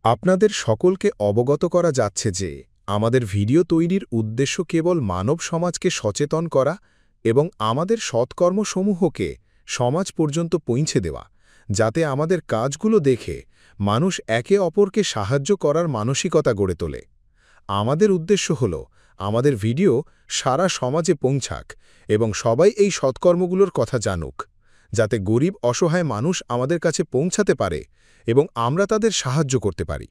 আপনাদের সকলকে অবগত করা যাচ্ছে যে আমাদের ভিডিও তৈরির উদ্দেশ্য কেবল মানব সমাজকে সচেতন করা এবং আমাদের সৎকর্মসমূহকে সমাজ পর্যন্ত পৌঁছে দেওয়া, যাতে আমাদের কাজগুলো দেখে মানুষ একে অপরকে সাহায্য করার মানসিকতা গড়ে তোলে। আমাদের উদ্দেশ্য হল আমাদের ভিডিও সারা সমাজে পৌঁছাক এবং সবাই এই সৎকর্মগুলোর কথা জানুক, যাতে গরিব অসহায় মানুষ আমাদের কাছে পৌঁছাতে পারে এবং আমরা তাদের সাহায্য করতে পারি।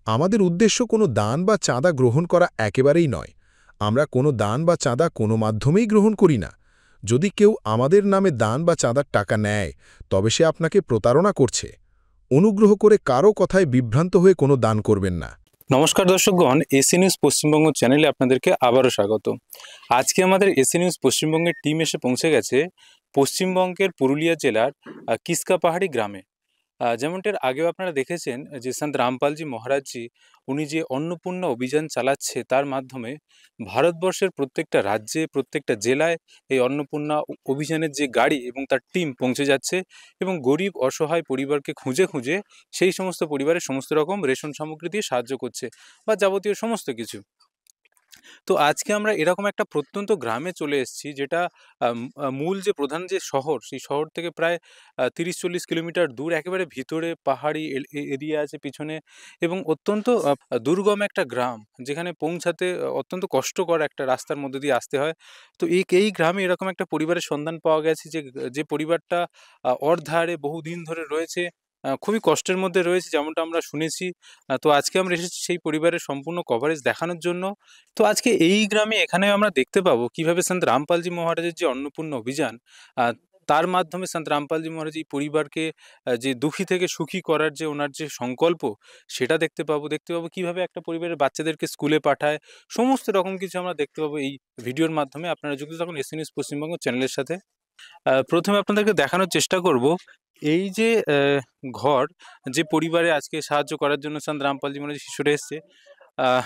আমাদের উদ্দেশ্য কোনো দান বা চাঁদা গ্রহণ করা একেবারেই নয়। আমরা কোনো দান বা চাঁদা কোনো মাধ্যমেই গ্রহণ করি না। যদি কেউ আমাদের নামে দান বা চাঁদার টাকা নেয়, তবে সে আপনাকে প্রতারণা করছে। অনুগ্রহ করে কারও কথায় বিভ্রান্ত হয়ে কোনো দান করবেন না। নমস্কার দর্শকগণ, এসি নিউজ পশ্চিমবঙ্গ চ্যানেলে আপনাদেরকে আবারও স্বাগত। আজকে আমাদের এসি নিউজ পশ্চিমবঙ্গের টিম এসে পৌঁছে গেছে পশ্চিমবঙ্গের পুরুলিয়া জেলার কিসকা পাহাড়ি গ্রামে। যেমনটার আগেও আপনারা দেখেছেন যে সন্ত রামপালজি মহারাজজি উনি যে অন্নপূর্ণা অভিযান চালাচ্ছে, তার মাধ্যমে ভারতবর্ষের প্রত্যেকটা রাজ্যে, প্রত্যেকটা জেলায় এই অন্নপূর্ণা অভিযানের যে গাড়ি এবং তার টিম পৌঁছে যাচ্ছে এবং গরিব অসহায় পরিবারকে খুঁজে খুঁজে সেই সমস্ত পরিবারের সমস্ত রকম রেশন সামগ্রী দিয়ে সাহায্য করছে বা যাবতীয় সমস্ত কিছু। তো আজকে আমরা এরকম একটা প্রত্যন্ত গ্রামে চলে এসেছি, যেটা মূল যে প্রধান যে শহর, সেই শহর থেকে প্রায় ৩০-৪০ কিলোমিটার দূর, একেবারে ভিতরে পাহাড়ি এরিয়া আছে পিছনে এবং অত্যন্ত দুর্গম একটা গ্রাম, যেখানে পৌঁছাতে অত্যন্ত কষ্টকর একটা রাস্তার মধ্যে দিয়ে আসতে হয়। তো এই গ্রামে এরকম একটা পরিবারের সন্ধান পাওয়া গেছে, যে যে পরিবারটা অর্ধাহারে বহুদিন ধরে রয়েছে, খুবই কষ্টের মধ্যে রয়েছে, যেমনটা আমরা শুনেছি। তো আজকে আমরা এসেছি সেই পরিবারের সম্পূর্ণ কভারেজ দেখানোর জন্য। তো আজকে এই গ্রামে এখানে আমরা দেখতে পাবো কিভাবে সন্ত রামপালজি মহারাজের যে অন্নপূর্ণা অভিযান, আহ, তার মাধ্যমে সন্ত রামপালজি মহারাজ এই পরিবারকে যে দুঃখী থেকে সুখী করার যে ওনার যে সংকল্প, সেটা দেখতে পাবো কিভাবে একটা পরিবারের বাচ্চাদেরকে স্কুলে পাঠায়। সমস্ত রকম কিছু আমরা দেখতে পাবো এই ভিডিওর মাধ্যমে। আপনারা যুক্ত থাকুন এসি নিউজ পশ্চিমবঙ্গ চ্যানেলের সাথে। প্রথমে আপনাদেরকে দেখানোর চেষ্টা করব এই যে ঘর, যে পরিবারে আজকে সাহায্য করার জন্য সন্ত রামপালজি মহারাজ শিশুরা এসছে।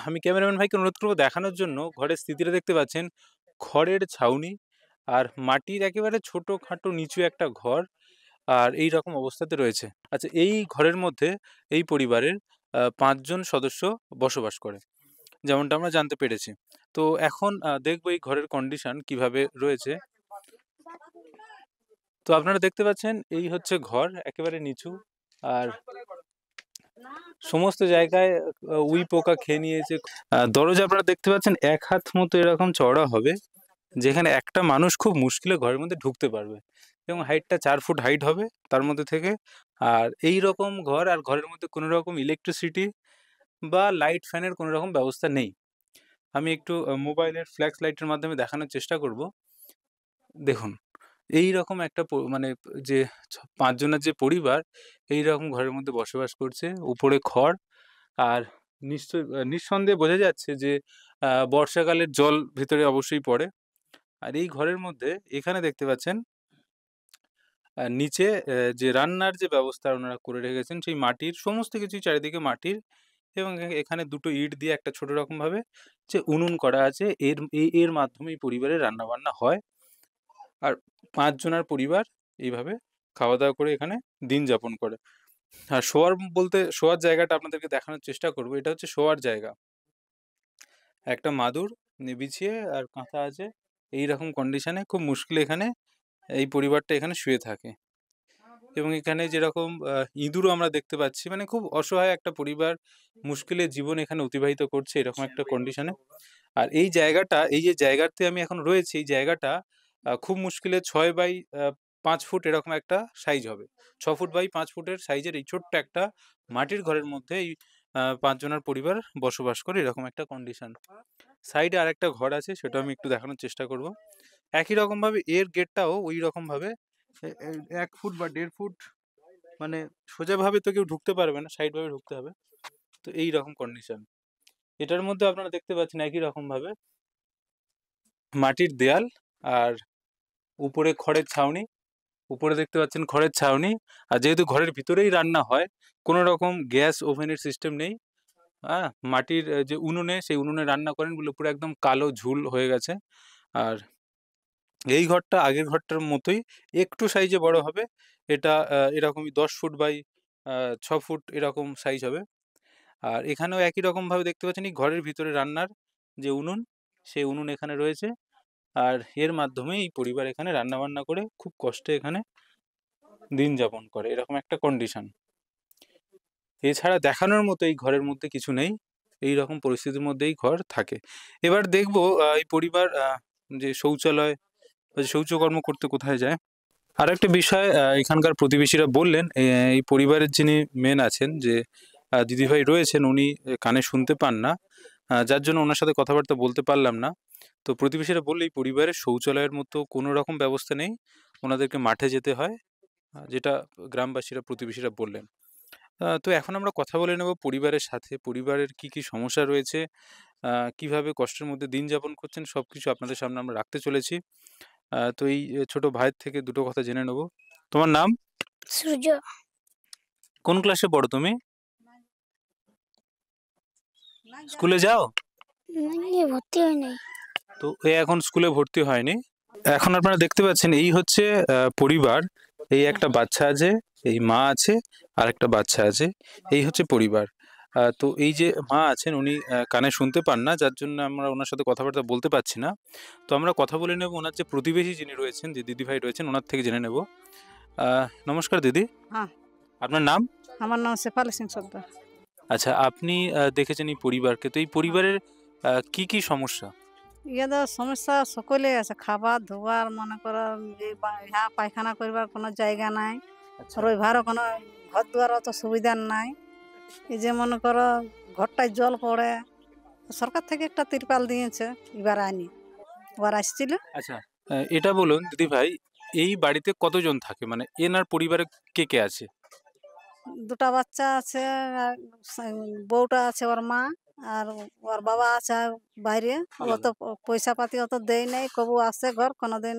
আমি ক্যামেরাম্যান ভাইকে অনুরোধ করবো দেখানোর জন্য। ঘরের স্থিতিটা দেখতে পাচ্ছেন, খড়ের ছাউনি আর মাটির একেবারে ছোটোখাটো নিচু একটা ঘর, আর এই রকম অবস্থাতে রয়েছে। আচ্ছা, এই ঘরের মধ্যে এই পরিবারের ৫ জন সদস্য বসবাস করে, যেমনটা আমরা জানতে পেরেছি। তো এখন দেখবো এই ঘরের কন্ডিশন কিভাবে রয়েছে। তো আপনারা দেখতে পাচ্ছেন, এই হচ্ছে ঘর, একেবারে নিচু, আর সমস্ত জায়গায় উই পোকা খেয়ে নিয়েছে। দরজা আপনারা দেখতে পাচ্ছেন ১ হাত মতো এরকম চওড়া হবে, যেখানে একটা মানুষ খুব মুশকিলে ঘরের মধ্যে ঢুকতে পারবে, এবং হাইটটা ৪ ফুট হাইট হবে তার মধ্যে থেকে। আর এই রকম ঘর, আর ঘরের মধ্যে কোনো রকম ইলেকট্রিসিটি বা লাইট ফ্যানের কোনো রকম ব্যবস্থা নেই। আমি একটু মোবাইলের ফ্ল্যাশ লাইটের মাধ্যমে দেখানোর চেষ্টা করব। দেখুন, এই রকম একটা মানে যে ৫ জনের যে পরিবার, এই রকম ঘরের মধ্যে বসবাস করছে। উপরে খড়, আর নিঃসন্দেহে বোঝা যাচ্ছে যে বর্ষাকালের জল ভেতরে অবশ্যই পড়ে। আর এই ঘরের মধ্যে এখানে দেখতে পাচ্ছেন নিচে যে রান্নার যে ব্যবস্থা ওনারা করে রেখেছেন, সেই মাটির সমস্ত কিছুই চারিদিকে মাটির, এবং এখানে দুটো ইট দিয়ে একটা ছোট রকমভাবে যে উনুন করা আছে, এর মাধ্যমে এই পরিবারের রান্নাবান্না হয়। আর ৫ জনের পরিবার এইভাবে খাওয়া-দাওয়া করে এখানে দিন যাপন করে। আর শোয়ার জায়গাটা আপনাদেরকে দেখানোর চেষ্টা করব। এটা হচ্ছে শোয়ার জায়গা। একটা মাদুর বিছিয়ে আর কাঁথা আছে। এইরকম কন্ডিশনে খুব মুশকিলে এখানে এই পরিবারটা এখানে শুয়ে থাকে, এবং এখানে যেরকম ইঁদুরও আমরা দেখতে পাচ্ছি। মানে খুব অসহায় একটা পরিবার, মুশকিলে জীবন এখানে অতিবাহিত করছে এরকম একটা কন্ডিশনে। আর এই জায়গাটা, এই যে জায়গাতে আমি এখন রয়েছি, এই জায়গাটা খুব মুশকিলে ৬ বাই ৫ ফুট এরকম একটা সাইজ হবে। ৬ ফুট বাই ৫ ফুটের সাইজের এই ছোট্ট একটা মাটির ঘরের মধ্যে এই ৫ জনের পরিবার বসবাস করে, এরকম একটা কন্ডিশন। সাইডে আরেকটা ঘর আছে, সেটাও আমি একটু দেখানোর চেষ্টা করব। একই রকমভাবে এর গেটটাও ওই রকমভাবে ১ ফুট বা ১.৫ ফুট, মানে সোজাভাবে তো কেউ ঢুকতে পারবে না, সাইডভাবে ঢুকতে হবে। তো এই রকম কন্ডিশন। এটার মধ্যে আপনারা দেখতে পাচ্ছেন একই রকমভাবে মাটির দেয়াল, আর উপরে খড়ের ছাউনি। উপরে দেখতে পাচ্ছেন খড়ের ছাউনি। আর যেহেতু ঘরের ভিতরেই রান্না হয়, কোনো রকম গ্যাস ওভেনের সিস্টেম নেই। মাটির যে উনুনে, সেই উনুনে রান্না করেন বলে পুরো একদম কালো ঝুল হয়ে গেছে। আর এই ঘরটা আগের ঘরটার মতোই, একটু সাইজে বড় হবে। এটা এরকমই ১০ ফুট বাই ৬ ফুট এরকম সাইজ হবে। আর এখানেও একই রকমভাবে দেখতে পাচ্ছেন এই ঘরের ভিতরে রান্নার যে উনুন, সেই উনুন এখানে রয়েছে। আর এর মাধ্যমে এই পরিবার এখানে রান্নাবান্না করে খুব কষ্টে এখানে দিন যাপন করে, এরকম একটা কন্ডিশন। এছাড়া দেখানোর মতো এই ঘরের মধ্যে কিছু নেই, এই রকম পরিস্থিতির মধ্যেই ঘর থাকে। এবার দেখবো এই পরিবার যে শৌচালয় বা যে শৌচকর্ম করতে কোথায় যায়। আর একটা বিষয় এখানকার প্রতিবেশীরা বললেন, এই পরিবারের যিনি মেন আছেন, যে দিদিভাই রয়েছেন, উনি কানে শুনতে পান না, যার জন্য ওনার সাথে কথাবার্তা বলতে পারলাম না। তো প্রতিবেশীরা বললে এই পরিবারের শৌচালয়ের মতো কোনো রকম ব্যবস্থা নেই, ওনাদেরকে মাঠে যেতে হয়, যেটা গ্রামবাসীরা প্রতিবেশীরা বললেন। তো এখন আমরা কথা বলে নেব পরিবারের সাথে, পরিবারের কি কি সমস্যা রয়েছে, কিভাবে কষ্টের মধ্যে দিন যাপন করছেন, সবকিছু আপনাদের সামনে আমরা রাখতে চলেছি। তো এই ছোট ভাইয়ের থেকে দুটো কথা জেনে নেব। তোমার নাম? সূর্য। কোন ক্লাসে পড়ো তুমি? স্কুলে যাও? নিয়ে ভর্তি হয় নাই। তো এ এখন স্কুলে ভর্তি হয়নি। এখন আপনারা দেখতে পাচ্ছেন এই হচ্ছে পরিবার। এই একটা বাচ্চা আছে, এই মা আছে, আর একটা বাচ্চা আছে, এই হচ্ছে পরিবার। তো এই যে মা আছেন, উনি কানে শুনতে পান না, যার জন্য আমরা ওনার সাথে কথাবার্তা বলতে পারছি না। তো আমরা কথা বলে নেব ওনার যে প্রতিবেশী যিনি রয়েছেন, যে দিদিভাই রয়েছেন, ওনার থেকে জেনে নেব। নমস্কার দিদি। হ্যাঁ। আপনার নাম? আমার নাম শেফালি সিং সর্দার। আচ্ছা, আপনি দেখেছেন এই পরিবারকে, তো এই পরিবারের কি কি সমস্যা? ইয়াদের সমস্যা সকলেই আছে, খাবার ধোবার, মনে করো ইহা পায়খানা করবার কোনো জায়গা নাই, রইবারও কোনো ঘর দুয়ার অত সুবিধা নাই। এই যে মনে করো ঘরটায় জল পড়ে, সরকার থেকে একটা তিরপাল দিয়েছে, এবার আনি এবার আসছিল। আচ্ছা, এটা বলুন দিদি ভাই, এই বাড়িতে কতজন থাকে, মানে এনার পরিবারে কে কে আছে? দুটা বাচ্চা আছে, আর বউটা আছে, ওর মা, আর ওর বাবা আছে বাইরে। অত পয়সা পাতি অত দেয় নাই, কবু আসে ঘর, কোনোদিন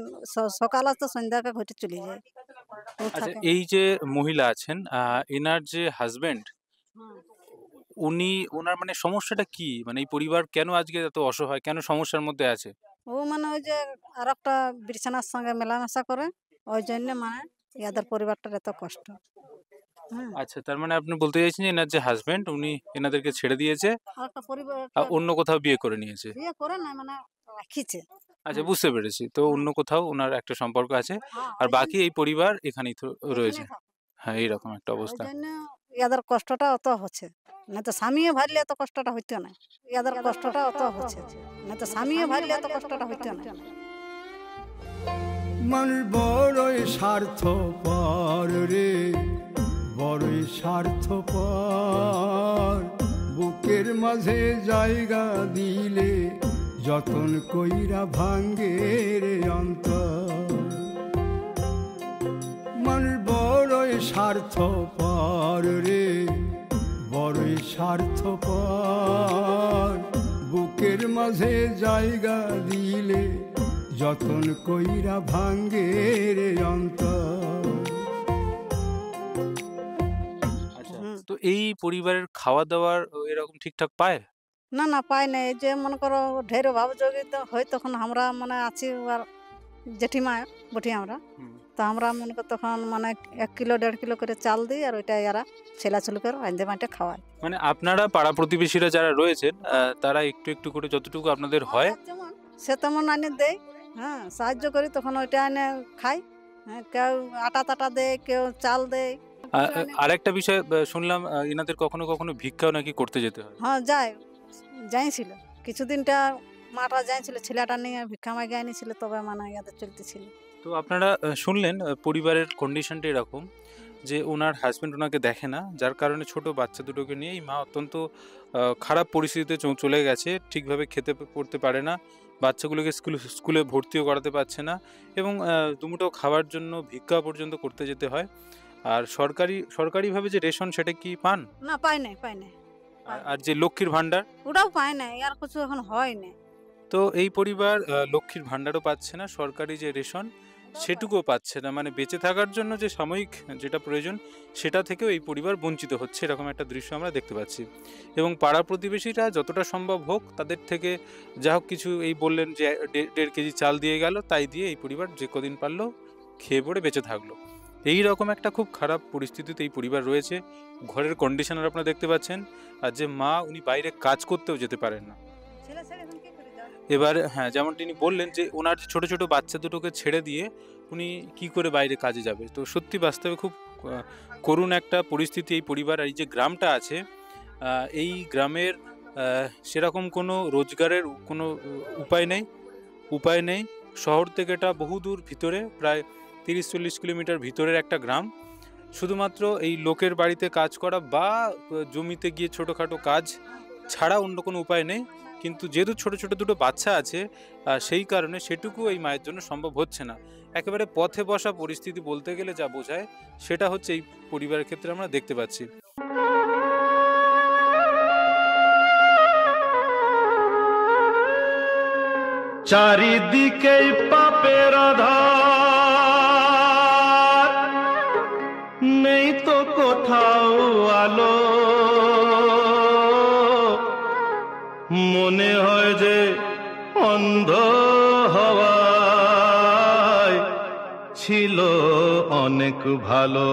সকাল আসতে সন্ধ্যাকে ঘটে চলে যায়। ও আচ্ছা, থাকে। এই যে মহিলা আছেন, এনার যে হাজবেন্ড, হুম। উনি, ওনার মানে সমস্যাটা কি, মানে এই পরিবার কেন আজকে এত অসহায়, কেন সমস্যার মধ্যে আছে? ও মানে ওই যে আর একটা বিছানার সঙ্গে মেলামেশা করে, ওই জন্য মানে ইয়াদের পরিবারটার এত কষ্ট। হ্যাঁ। আচ্ছা, তার মানে আপনি বলতে চাইছেন যে এনার যে হাজবেন্ড, উনি এনাদেরকে ছেড়ে দিয়েছে, আর একটা পরিবার অন্য কোথাও বিয়ে করে নিয়েছে। বিয়ে করে না, মানে রাখিছে। আচ্ছা, বুঝতে পেরেছি। তো অন্য কোথাও ওনার একটা সম্পর্ক আছে, হ্যাঁ, আর ওই বাকি এই পরিবার এখানেই তো রয়েছে। এখানেই থাকে। হ্যাঁ, এইরকম একটা ওই অবস্থা। জন্য ইয়াদের কষ্টটা অত হচ্ছে, না তো স্বামীও ভাবলে এত কষ্টটা হইতো না। ইয়াদের কষ্টটা অত হচ্ছে, না তো স্বামীও ভাবলে এত কষ্টটা হইতো না। মানুষ বড়ই স্বার্থপর রে, বড়ই স্বার্থপর। বুকের মাঝে জায়গা দিলে যতন কইরা ভাঙ্গে রে অন্তর। মানুষ বড়ই স্বার্থপর রে, বড়ই স্বার্থপর। বুকের মাঝে জায়গা দিলে যতন কইরা ভাঙ্গে রে অন্তর। আচ্ছা, তো এই পরিবারের খাওয়া দাওয়ার এরকম ঠিকঠাক পায়? না না, পাই না। এই যে মনে করো ঢের অভাব যোগী হয়, তখন আমরা মানে আছি আর জেঠিমা বটি আমরা, তো আমরা মনে করি তখন মানে 1 কিলো 1.5 কিলো করে চাল দিই, আর ওইটা এরা ছেলাছুলি করে রাঁধে মাঠে খাওয়ায়। মানে আপনারা পাড়া প্রতিবেশীরা যারা রয়েছেন, তারা একটু একটু করে যতটুকু আপনাদের হয়। যেমন সে তেমন আনে দেয়, হ্যাঁ, সাহায্য করি, তখন ওইটা এনে খাই। হ্যাঁ, কেউ আটা টাটা দেয়, কেউ চাল দেয়। আরেকটা বিষয় শুনলাম, এনাদের কখনো কখনো ভিক্ষাও নাকি করতে যেতে হয়। হ্যাঁ, যাইছিল কিছুদিনটা, মাটা যাইছিল, ছেলেটা নিয়ে ভিক্ষা মাগে আনিছিল, তবে মানে ইয়াদের চলতেছিল। তো আপনারা শুনলেন পরিবারের কন্ডিশনটা এরকম, যে ওনার হাজবেন্ড ওনাকে দেখে না, যার কারণে ছোট বাচ্চা দুটোকে নিয়ে এই মা অত্যন্ত খারাপ পরিস্থিতিতে চলে গেছে, ঠিকভাবে খেতে পড়তে পারে না, বাচ্চাগুলোকে স্কুলে ভর্তিও করাতে পারছে না, এবং দুমুঠো খাওয়ার জন্য ভিক্ষা পর্যন্ত করতে যেতে হয়। আর সরকারিভাবে যে রেশন, সেটা কি পান? না, পাই নাই। আর যে লক্ষ্মীর ভাণ্ডার, ওটাও পাই নাই, আর কিছু এখন হয় না। তো এই পরিবার লক্ষ্মীর ভাণ্ডারও পাচ্ছে না, সরকারি যে রেশন সেটুকুও পাচ্ছে না, মানে বেঁচে থাকার জন্য যে সাময়িক যেটা প্রয়োজন সেটা থেকেও এই পরিবার বঞ্চিত হচ্ছে, এরকম একটা দৃশ্য আমরা দেখতে পাচ্ছি। এবং পাড়া প্রতিবেশীরা যতটা সম্ভব হোক তাদের থেকে যা হোক কিছু, এই বললেন যে 1.5 কেজি চাল দিয়ে গেল, তাই দিয়ে এই পরিবার যে কদিন পারলো খেয়ে পড়ে বেঁচে থাকলো। এই রকম একটা খুব খারাপ পরিস্থিতিতে এই পরিবার রয়েছে। ঘরের কন্ডিশনার আপনারা দেখতে পাচ্ছেন, আর যে মা উনি বাইরে কাজ করতেও যেতে পারেন না। এবার হ্যাঁ, যেমন তিনি বললেন যে ওনার যে ছোট ছোট বাচ্চা দুটোকে ছেড়ে দিয়ে উনি কি করে বাইরে কাজে যাবে। তো সত্যি বাস্তবে খুব করুণ একটা পরিস্থিতি এই পরিবার। আর এই যে গ্রামটা আছে, এই গ্রামের সেরকম কোনো রোজগারের কোনো উপায় নেই। শহর থেকে এটা বহুদূর ভিতরে, প্রায় 30-40 কিলোমিটার ভিতরের একটা গ্রাম। শুধুমাত্র এই লোকের বাড়িতে কাজ করা বা জমিতে গিয়ে ছোটোখাটো কাজ ছাড়া অন্য কোনো উপায় নেই। কিন্তু যেহেতু ছোট ছোট দুটো বাচ্চা আছে, সেই কারণে সেটুকু এই মায়ের জন্য সম্ভব হচ্ছে না। একেবারে পথে বসা পরিস্থিতি বলতে গেলে যা বোঝায়, সেটা হচ্ছে এই পরিবারের ক্ষেত্রে আমরা দেখতে পাচ্ছি। চারিদিকে পাপের আধার, নেই তো কোথাও আলো, মনে হয় যে অন্ধ হওয়ায় ছিল অনেক ভালো।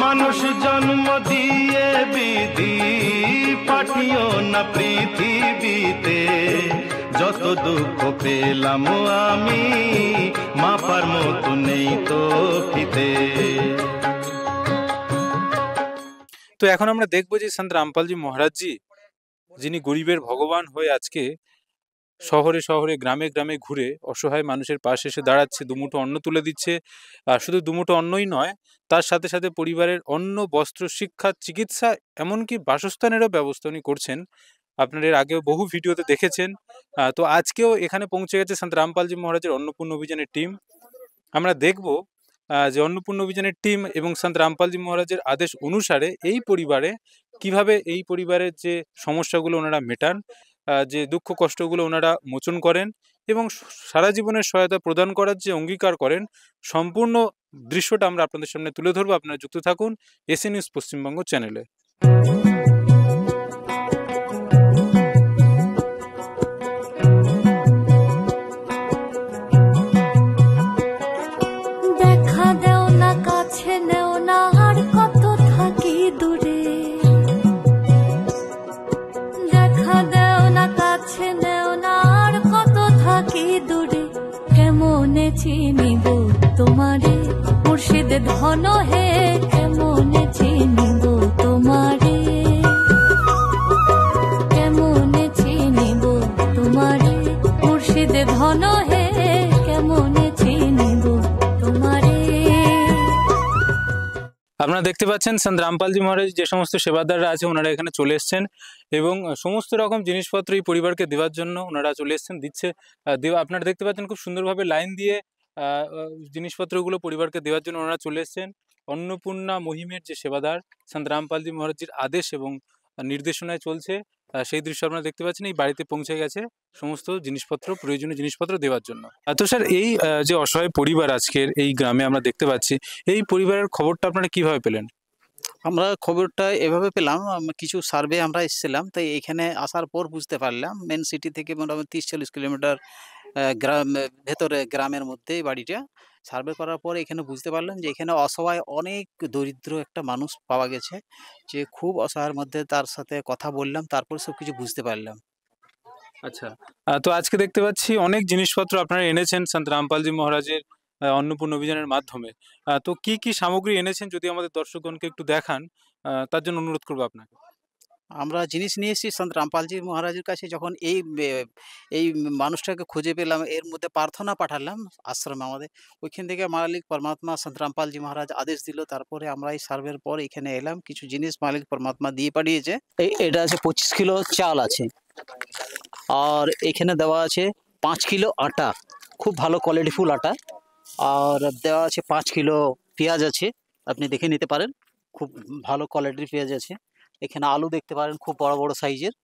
মানুষ জন্ম দিয়ে বিধি পাঠিও না পৃথিবীতে, যত দুঃখ পেলাম আমি মাপার মতো নেই তো ফিতে। তো এখন আমরা দেখবো যে সন্ত রামপালজি মহারাজজি, যিনি গরিবের ভগবান হয়ে আজকে শহরে শহরে গ্রামে গ্রামে ঘুরে অসহায় মানুষের পাশে এসে দাঁড়াচ্ছে, দুমুঠো অন্ন তুলে দিচ্ছে। আর শুধু দুমুঠো অন্নই নয়, তার সাথে সাথে পরিবারের অন্ন, বস্ত্র, শিক্ষা, চিকিৎসা, এমনকি বাসস্থানেরও ব্যবস্থা উনি করছেন। আপনারা এর আগেও বহু ভিডিওতে দেখেছেন। তো আজকেও এখানে পৌঁছে গেছে সন্ত রামপালজি মহারাজের অন্নপূর্ণ অভিযানের টিম। আমরা দেখব যে অন্নপূর্ণ অভিযানের টিম এবং সন্ত রামপালজি মহারাজের আদেশ অনুসারে এই পরিবারে কিভাবে এই পরিবারের যে সমস্যাগুলো ওনারা মেটান, যে দুঃখ কষ্টগুলো ওনারা মোচন করেন এবং সারা জীবনের সহায়তা প্রদান করার যে অঙ্গীকার করেন, সম্পূর্ণ দৃশ্যটা আমরা আপনাদের সামনে তুলে ধরবো। আপনারা যুক্ত থাকুন এসি নিউজ পশ্চিমবঙ্গ চ্যানেলে। দেখা দেও না, কাছে নেও না, আর কত থাকি দূরে। দেখা দেও না, কাছে নেও না, আর কত থাকি দূরে। কেমনে চিনিব তোমারে মুর্শিদ ধন হে, কেমনে চিনিব তোমারে, কেমনে চিনিব তোমারে মুর্শিদ ধন হে, কেমনে চিনিব তোমারে। আপনারা দেখতে পাচ্ছেন সন্ত রামপালজি মহারাজ যে সমস্ত সেবাদাররা আছে ওনারা এখানে চলে এসছেন এবং সমস্ত রকম জিনিসপত্র এই পরিবারকে দেওয়ার জন্য ওনারা চলে এসছেন, দিচ্ছে। আপনারা দেখতে পাচ্ছেন খুব সুন্দরভাবে লাইন দিয়ে জিনিসপত্রগুলো পরিবারকে দেওয়ার জন্য ওনারা চলে এসছেন। অন্নপূর্ণা মহিমের যে সেবাদার সন্ত রামপালজি মহারাজজির আদেশ এবং নির্দেশনায় চলছে, সেই দৃশ্য আপনারা দেখতে পাচ্ছেন। এই বাড়িতে পৌঁছে গেছে সমস্ত জিনিসপত্র, প্রয়োজনীয় জিনিসপত্র দেওয়ার জন্য। তো স্যার, এই যে অসহায় পরিবার আজকের এই গ্রামে আমরা দেখতে পাচ্ছি, এই পরিবারের খবরটা আপনারা কিভাবে পেলেন? আমরা খবরটা এভাবে পেলাম, কিছু সার্ভে আমরা এসেছিলাম, তাই এখানে আসার পর বুঝতে পারলাম মেন সিটি থেকে মোটামুটি 30-40 কিলোমিটার গ্রাম ভেতরে, গ্রামের মধ্যে বাড়িটা। সার্ভে করার পর এখানে বুঝতে পারলাম যে এখানে অসহায় অনেক দরিদ্র একটা মানুষ পাওয়া গেছে, যে খুব অসহায়ের মধ্যে। তার সাথে কথা বললাম, তারপর সব কিছু বুঝতে পারলাম। আচ্ছা, তো আজকে দেখতে পাচ্ছি অনেক জিনিসপত্র আপনারা এনেছেন সন্ত রামপালজি মহারাজের অন্নপূর্ণ অভিযানের মাধ্যমে। তো কি কি সামগ্রী এনেছেন যদি আমাদের দর্শকগণকে একটু দেখান, তার জন্য অনুরোধ করবো আপনাকে। আমরা জিনিস নিয়ে এসেছি সন্ত রামপালজি মহারাজের কাছে। যখন এই মানুষটাকে খুঁজে পেলাম, এর মধ্যে প্রার্থনা পাঠালাম আশ্রমে আমাদের, ওইখান থেকে মালিক পরমাত্মা সন্ত রামপালজি মহারাজ আদেশ দিল। তারপরে আমরা এই সার্ভের পর এখানে এলাম, কিছু জিনিস মালিক পরমাত্মা দিয়ে পাঠিয়েছে। এটা আছে 25 কিলো চাল আছে, আর এখানে দেওয়া আছে 5 কিলো আটা, খুব ভালো কোয়ালিটিফুল আটা। আর দেওয়া আছে 5 কিলো পেঁয়াজ আছে, আপনি দেখে নিতে পারেন, খুব ভালো কোয়ালিটির পেঁয়াজ আছে। এখানে আলু দেখতে পারেন, খুব বড় বড় সাইজের,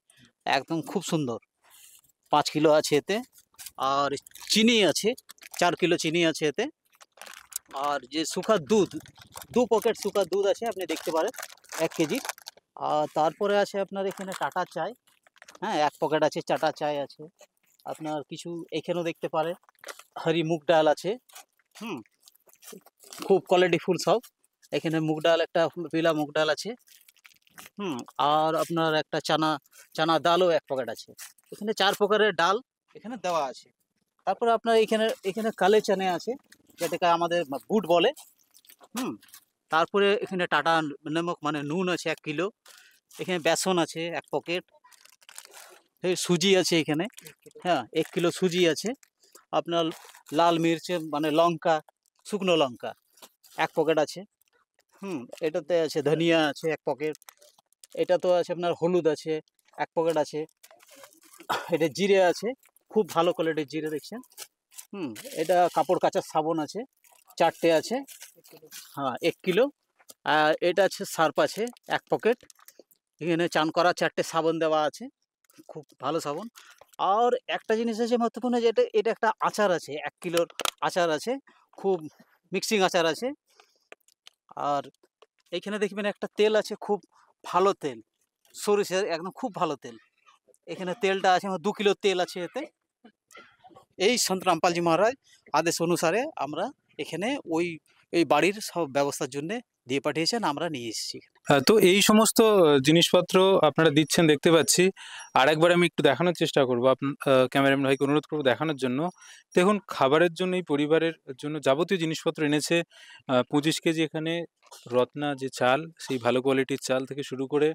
একদম খুব সুন্দর, 5 কিলো আছে এতে। আর চিনি আছে, 4 কিলো চিনি আছে এতে। আর যে শুকা দুধ, 2 প্যাকেট শুকা দুধ আছে, আপনি দেখতে পারেন 1 কেজি। আর তারপরে আছে আপনার এখানে টাটা চায়, হ্যাঁ 1 প্যাকেট আছে, টাটা চায় আছে। আপনার কিছু এখানেও দেখতে পারে হরি মুগ ডাল আছে। খুব কোয়ালিটি ফুল সব। এখানে মুগ ডাল, একটা পিলা মুগ ডাল আছে। আর আপনার একটা চানা ডালও 1 প্যাকেট আছে। এখানে 4 প্রকারের ডাল এখানে দেওয়া আছে। তারপরে আপনার এখানে কালে চানে আছে, যেটাকে আমাদের বুট বলে। তারপরে এখানে টাটা নমক মানে নুন আছে 1 কিলো। এখানে বেসন আছে 1 প্যাকেট। সুজি আছে এখানে, হ্যাঁ 1 কিলো সুজি আছে। আপনার লাল মির্চ মানে লঙ্কা, শুকনো লঙ্কা 1 প্যাকেট আছে। এটাতে আছে ধনিয়া আছে 1 প্যাকেট। এটা তো আছে আপনার হলুদ আছে 1 প্যাকেট আছে। এটা জিরে আছে, খুব ভালো কোয়ালিটির জিরে দেখছেন। এটা কাপড় কাচার সাবান আছে 4টে আছে, হ্যাঁ 1 কিলো। আর এটা আছে সার্ফ আছে 1 প্যাকেট। এখানে চান করা 4টে সাবান দেওয়া আছে, খুব ভালো সাবান। আর একটা জিনিস আছে মহত্বপূর্ণ, যে এটা একটা আচার আছে, 1 কিলোর আচার আছে, খুব মিক্সিং আচার আছে। আর এইখানে দেখবেন একটা তেল আছে, খুব ভালো তেল, সরিষার একদম খুব ভালো তেল। এখানে তেলটা আছে 2 কিলো তেল আছে এতে। এই সন্ত রামপালজি মহারাজ আদেশ অনুসারে আমরা এখানে ওই বাড়ির সব ব্যবস্থার জন্য দিয়ে পাঠিয়েছেন, আমরা নিয়ে এসেছি। তো এই সমস্ত জিনিসপত্র আপনারা দিচ্ছেন দেখতে পাচ্ছি। আরেকবার আমি একটু দেখানোর চেষ্টা করবো, ক্যামেরাম্যান ভাইকে অনুরোধ করবো দেখানোর জন্য। দেখুন, খাবারের জন্য এই পরিবারের জন্য যাবতীয় জিনিসপত্র এনেছে। 25 কেজি এখানে রত্না যে চাল, সেই ভালো কোয়ালিটির চাল থেকে শুরু করে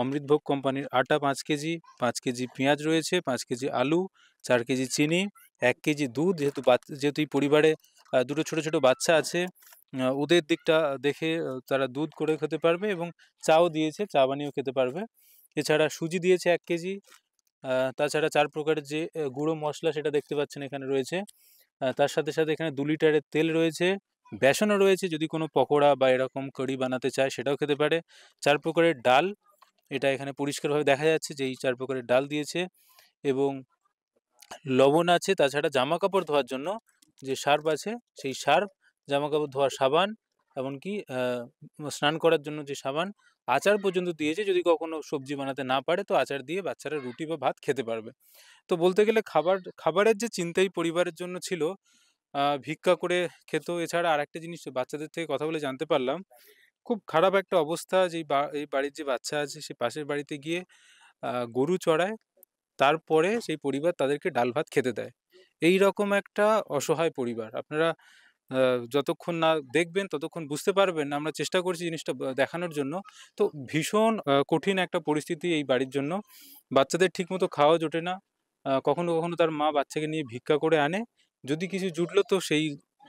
অমৃতভোগ কোম্পানির আটা 5 কেজি, 5 কেজি পেঁয়াজ রয়েছে, 5 কেজি আলু, 4 কেজি চিনি, 1 কেজি দুধ। যেহেতু এই পরিবারে দুটো ছোট ছোট বাচ্চা আছে, ওদের দিকটা দেখে তারা দুধ করে খেতে পারবে, এবং চাও দিয়েছে, চা বানিয়েও খেতে পারবে। এছাড়া সুজি দিয়েছে 1 কেজি। তাছাড়া 4 প্রকারের যে গুঁড়ো মশলা সেটা দেখতে পাচ্ছেন এখানে রয়েছে। তার সাথে সাথে এখানে 2 লিটারের তেল রয়েছে, বেসনও রয়েছে, যদি কোনো পকোড়া বা এরকম কারি বানাতে চায় সেটাও খেতে পারে। 4 প্রকারের ডাল, এটা এখানে পরিষ্কারভাবে দেখা যাচ্ছে যে এই 4 প্রকারের ডাল দিয়েছে, এবং লবণ আছে। তাছাড়া জামা কাপড় ধোয়ার জন্য যে সার্ফ আছে, সেই সার্ফ, জামা কাপড় ধোয়ার সাবান, এমনকি স্নান করার জন্য যে সাবান, আচার পর্যন্ত দিয়েছে। যদি কখনো সবজি বানাতে না পারে তো আচার দিয়ে বাচ্চারা রুটি বা ভাত খেতে পারবে। তো বলতে গেলে খাবারের যে চিন্তাই পরিবারের জন্য ছিল, ভিক্ষা করে খেত। এছাড়া আরেকটা জিনিস বাচ্চাদের থেকে কথা বলে জানতে পারলাম, খুব খারাপ একটা অবস্থা, যে এই বাড়ির যে বাচ্চা আছে সে পাশের বাড়িতে গিয়ে গরু চড়ায়, তারপরে সেই পরিবার তাদেরকে ডাল ভাত খেতে দেয়। এই রকম একটা অসহায় পরিবার। আপনারা যতক্ষণ না দেখবেন ততক্ষণ বুঝতে পারবেন না। আমরা চেষ্টা করছি জিনিসটা দেখানোর জন্য। তো ভীষণ কঠিন একটা পরিস্থিতি এই বাড়ির জন্য। বাচ্চাদের ঠিকমতো খাওয়া জোটে না। কখনো কখনো তার মা বাচ্চাকে নিয়ে ভিক্ষা করে আনে, যদি কিছু জুটলো তো সেই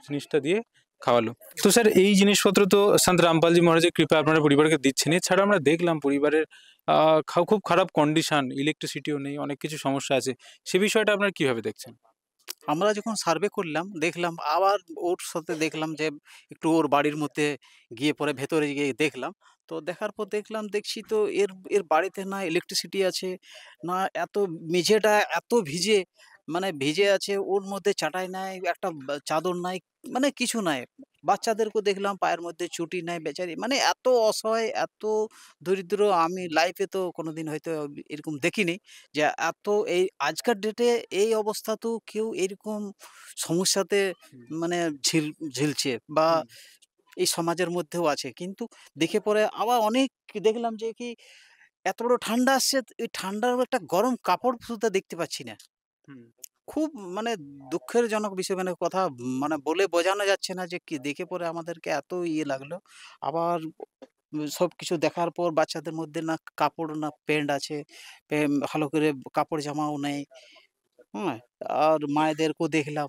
জিনিসটা দিয়ে খাওয়ালো। তো স্যার, এই জিনিসপত্র তো সন্ত রামপালজি মহারাজের কৃপা আপনারা পরিবারকে দিচ্ছেন। এছাড়া আমরা দেখলাম পরিবারের খুব খারাপ কন্ডিশন, ইলেকট্রিসিটিও নেই, অনেক কিছু সমস্যা আছে। সে বিষয়টা আপনারা কিভাবে দেখছেন? আমরা যখন সার্ভে করলাম, দেখলাম আবার ওর সাথে দেখলাম যে একটু ওর বাড়ির মধ্যে গিয়ে পরে ভেতরে গিয়ে দেখলাম। তো দেখার পর দেখছি তো এর বাড়িতে না ইলেকট্রিসিটি আছে, না এত মেঝেটা এত ভিজে, মানে ভিজে আছে, ওর মধ্যে চাটাই নাই, একটা চাদর নাই, মানে কিছু নাই। বাচ্চাদেরকেও দেখলাম পায়ের মধ্যে চটি নাই, বেচারি মানে এত অসহায়, এত দরিদ্র আমি লাইফে তো কোনোদিন হয়তো এরকম দেখিনি, যে এত এই আজকের ডেটে এই অবস্থাতেও কেউ এরকম সমস্যাতে মানে ঝিলছে, বা এই সমাজের মধ্যেও আছে। কিন্তু দেখে পরে আবার অনেক দেখলাম যে কি এত বড় ঠান্ডা আসছে, এই ঠান্ডার একটা গরম কাপড় সুদ্ধা দেখতে পাচ্ছি না। খুব মানে দুঃখের জনক বিষয়, মানে কথা মানে বলে বোঝানো যাচ্ছে না, যে কি দেখে পরে আমাদেরকে এত ইয়ে লাগলো। আবার সবকিছু দেখার পর বাচ্চাদের মধ্যে না কাপড় না প্যান্ট আছে, ভালো করে কাপড় জামাও নেই। হ্যাঁ? আর মায়েদেরকেও দেখলাম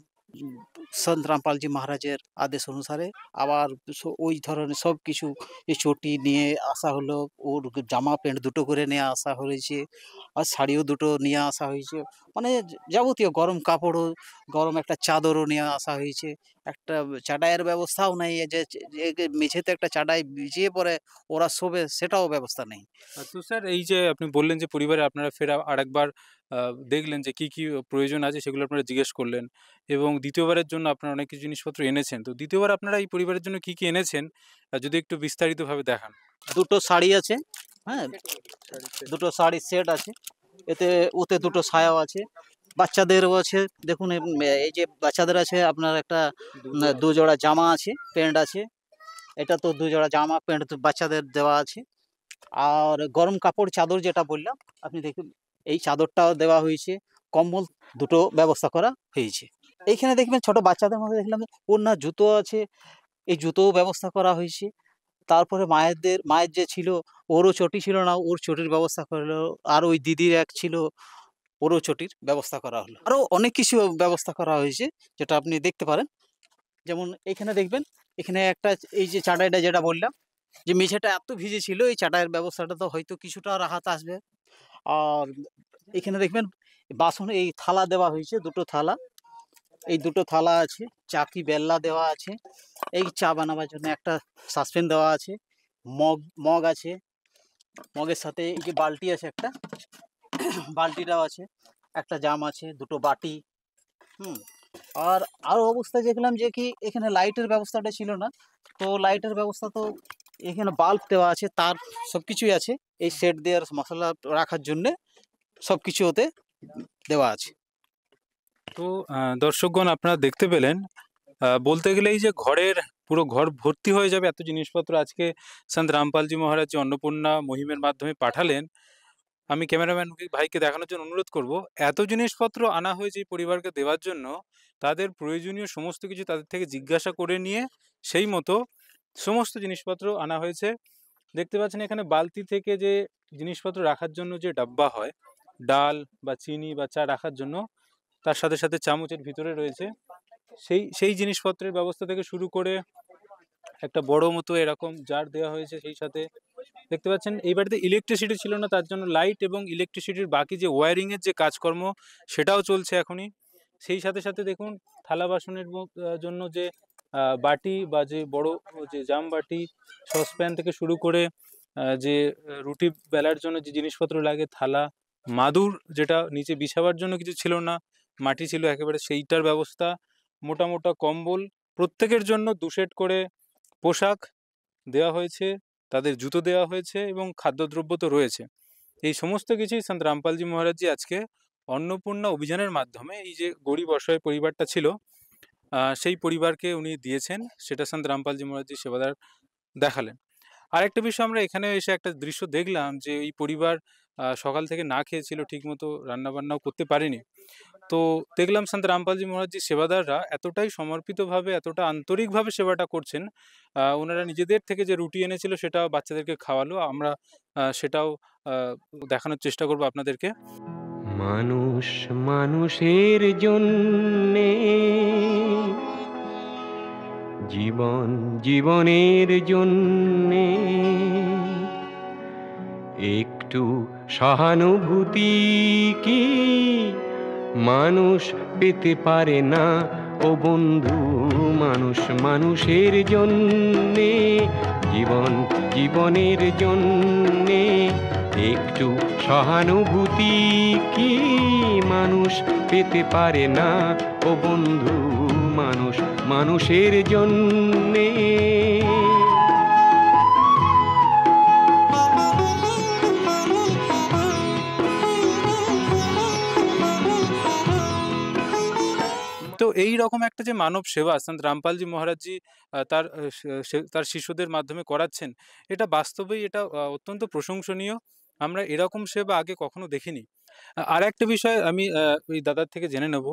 সন্ত রামপালজি মহারাজের আদেশ অনুসারে আবার ওই ধরনের সবকিছু, এই চটি নিয়ে আসা হলো, ওর জামা প্যান্ট দুটো করে নিয়ে আসা হয়েছে, আর শাড়িও দুটো নিয়ে আসা হয়েছে। মানে যাবতীয় গরম কাপড়ও, গরম একটা চাদরও নিয়ে আসা হয়েছে। একটা চাটাইয়ের ব্যবস্থাও নেই, যে মেঝেতে একটা চাটাই বিছিয়ে পরে ওরা শোবে, সেটাও ব্যবস্থা নেই। তো স্যার, এই যে আপনি বললেন যে পরিবারে আপনারা ফের আরেকবার দেখলেন যে কি প্রয়োজন আছে, সেগুলো আপনারা জিজ্ঞেস করলেন, এবং দ্বিতীয়বারের জন্য আপনারা অনেক কিছু জিনিসপত্র এনেছেন। তো দ্বিতীয়বার আপনারা এই পরিবারের জন্য কি এনেছেন, যদি একটু বিস্তারিতভাবে দেখান। দুটো শাড়ি আছে, হ্যাঁ, দুটো শাড়ির সেট আছে, ওতে দুটো সায়াও আছে, বাচ্চাদেরও আছে। দেখুন এই যে বাচ্চাদের আছে আপনার একটা দু জোড়া জামা আছে, প্যান্ট আছে। এটা তো দু জোড়া জামা প্যান্ট তো বাচ্চাদের দেওয়া আছে। আর গরম কাপড় চাদর যেটা বললাম আপনি দেখুন, এই চাদরটাও দেওয়া হয়েছে। কম্বল দুটো ব্যবস্থা করা হয়েছে। এইখানে দেখবেন ছোট বাচ্চাদের মধ্যে দেখলাম ওড়না জুতো আছে, এই জুতোও ব্যবস্থা করা হয়েছে। তারপরে মায়ের যে ছিল ওরও চটি ছিল না, ওর চটির ব্যবস্থা করলো। আর ওই দিদির এক ছিল, ওরও চটির ব্যবস্থা করা হলো। আরও অনেক কিছু ব্যবস্থা করা হয়েছে যেটা আপনি দেখতে পারেন। যেমন এখানে দেখবেন, এখানে একটা এই যে চাটাইটা যেটা বললাম যে মেঝেটা এত ভিজে ছিল, এই চাটাইয়ের ব্যবস্থাটা তো হয়তো কিছুটা রাহাত আসবে। আর এখানে দেখবেন বাসন এই থালা দেওয়া হয়েছে, দুটো থালা, এই দুটো থালা আছে, চাকি বেল্লা দেওয়া আছে। এই চা বানাবার জন্য একটা সাসপেন দেওয়া আছে, মগ আছে, মগের সাথে এই যে বালতি আছে একটা, বালতিটাও আছে, একটা জাম আছে, দুটো বাটি। আর আরও অবস্থা দেখলাম যে কি এখানে লাইটের ব্যবস্থাটা ছিল না, তো লাইটের ব্যবস্থা তো এখানে বাল্ব দেওয়া আছে, তার সব কিছুই আছে। এই সেট দেওয়ার মশলা রাখার জন্যে সব কিছু ওতে দেওয়া আছে। তো দর্শকগণ আপনারা দেখতে পেলেন, বলতে গেলে এই যে পুরো ঘর ভর্তি হয়ে যাবে এত জিনিসপত্র আজকে সন্ত রামপালজি মহারাজ যে অন্নপূর্ণা মহিমের মাধ্যমে পাঠালেন। আমি ক্যামেরাম্যান ভাইকে দেখানোর জন্য অনুরোধ করব, এত জিনিসপত্র আনা হয়েছে এই পরিবারকে দেওয়ার জন্য। তাদের প্রয়োজনীয় সমস্ত কিছু তাদের থেকে জিজ্ঞাসা করে নিয়ে সেই মতো সমস্ত জিনিসপত্র আনা হয়েছে। দেখতে পাচ্ছেন এখানে বালতি থেকে যে জিনিসপত্র রাখার জন্য যে ডাব্বা হয়, ডাল বা চিনি বা চা রাখার জন্য, তার সাথে সাথে চামচের ভিতরে রয়েছে সেই জিনিসপত্রের ব্যবস্থা থেকে শুরু করে একটা বড় মতো এরকম জার দেওয়া হয়েছে। সেই সাথে দেখতে পাচ্ছেন এই বাড়িতে ইলেকট্রিসিটি ছিল না, তার জন্য লাইট এবং ইলেকট্রিসিটির বাকি যে ওয়্যারিংয়ের যে কাজকর্ম সেটাও চলছে এখনই। সেই সাথে সাথে দেখুন থালা বাসনের জন্য যে বাটি বা যে বড় যে জাম বাটি, সসপ্যান থেকে শুরু করে যে রুটি বেলার জন্য যে জিনিসপত্র লাগে, থালা, মাদুর যেটা নিচে বিছাবার জন্য কিছু ছিল না, মাটি ছিল একেবারে, সেইটার ব্যবস্থা, মোটা মোটা কম্বল, প্রত্যেকের জন্য 2 সেট করে পোশাক দেওয়া হয়েছে, তাদের জুতো দেওয়া হয়েছে এবং খাদ্যদ্রব্য তো রয়েছে। এই সমস্ত কিছুই সন্ত রামপালজি মহারাজজি আজকে অন্নপূর্ণা অভিযানের মাধ্যমে এই যে গরিব অসহায় পরিবারটা ছিল সেই পরিবারকে উনি দিয়েছেন, সেটা সন্ত রামপালজি মহারাজজি সেবাদার দেখালেন। আরেকটা বিষয়, আমরা এখানে এসে একটা দৃশ্য দেখলাম যে এই পরিবার সকাল থেকে না খেয়েছিল, ঠিকমতো রান্নাবান্নাও করতে পারেনি। তো দেখলাম সন্ত রামপালজি মহারাজজি সেবাদাররা এতটাই সমর্পিতভাবে, এতটা আন্তরিকভাবে সেবাটা করছেন। ওনারা নিজেদের থেকে যে রুটি এনেছিল সেটাও বাচ্চাদেরকে খাওয়ালো। আমরা সেটাও দেখানোর চেষ্টা করব আপনাদেরকে। মানুষ মানুষের জন্যে, জীবন জীবনের জন্যে, একটু সহানুভূতি কি মানুষ পেতে পারে না ও বন্ধু? মানুষ মানুষের জন্যে, জীবন জীবনের জন্যে, একটু সহানুভূতি কি মানুষ পেতে পারে না ও বন্ধু? মানুষ মানুষের জন্যে। তো এই রকম একটা যে মানব সেবা সন্ত রামপালজি মহারাজজি তার শিষ্যদের মাধ্যমে করাচ্ছেন, এটা বাস্তবেই এটা অত্যন্ত প্রশংসনীয়। আমরা এরকম সেবা আগে কখনো দেখিনি। আর একটা বিষয় আমি ওই দাদার থেকে জেনে নেব।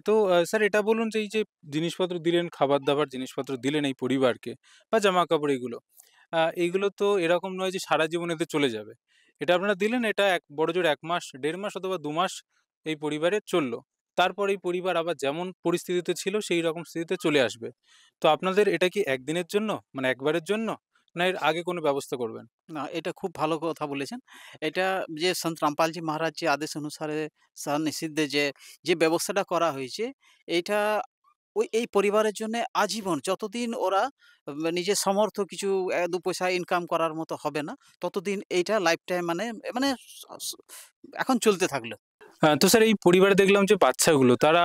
তো স্যার এটা বলুন যে এই যে জিনিসপত্র দিলেন, খাবার দাবার জিনিসপত্র দিলেন এই পরিবারকে, বা জামা কাপড়, এইগুলো তো এরকম নয় যে সারা জীবন এতে চলে যাবে। এটা আপনারা দিলেন, এটা বড়জোর 1 মাস, 1.5 মাস অথবা 2 মাস এই পরিবারে চললো। তারপর এই পরিবার আবার যেমন পরিস্থিতিতে ছিল সেই রকম স্থিতিতে চলে আসবে। তো আপনাদের এটা কি একদিনের জন্য, মানে একবারের জন্য, না এর আগে কোনো ব্যবস্থা করবেন? না, এটা খুব ভালো কথা বলেছেন। এটা যে সন্ত রামপালজি মহারাজ যে আদেশ অনুসারে নিষিদ্ধে যে ব্যবস্থাটা করা হয়েছে, এইটা এই পরিবারের জন্যে আজীবন, যতদিন ওরা নিজের সামর্থ্য কিছু 2 পয়সা ইনকাম করার মতো হবে না, ততদিন এইটা লাইফ টাইম মানে মানে স এখন চলতে থাকলো। তো স্যার এই পরিবারে দেখলাম যে বাচ্চাগুলো, তারা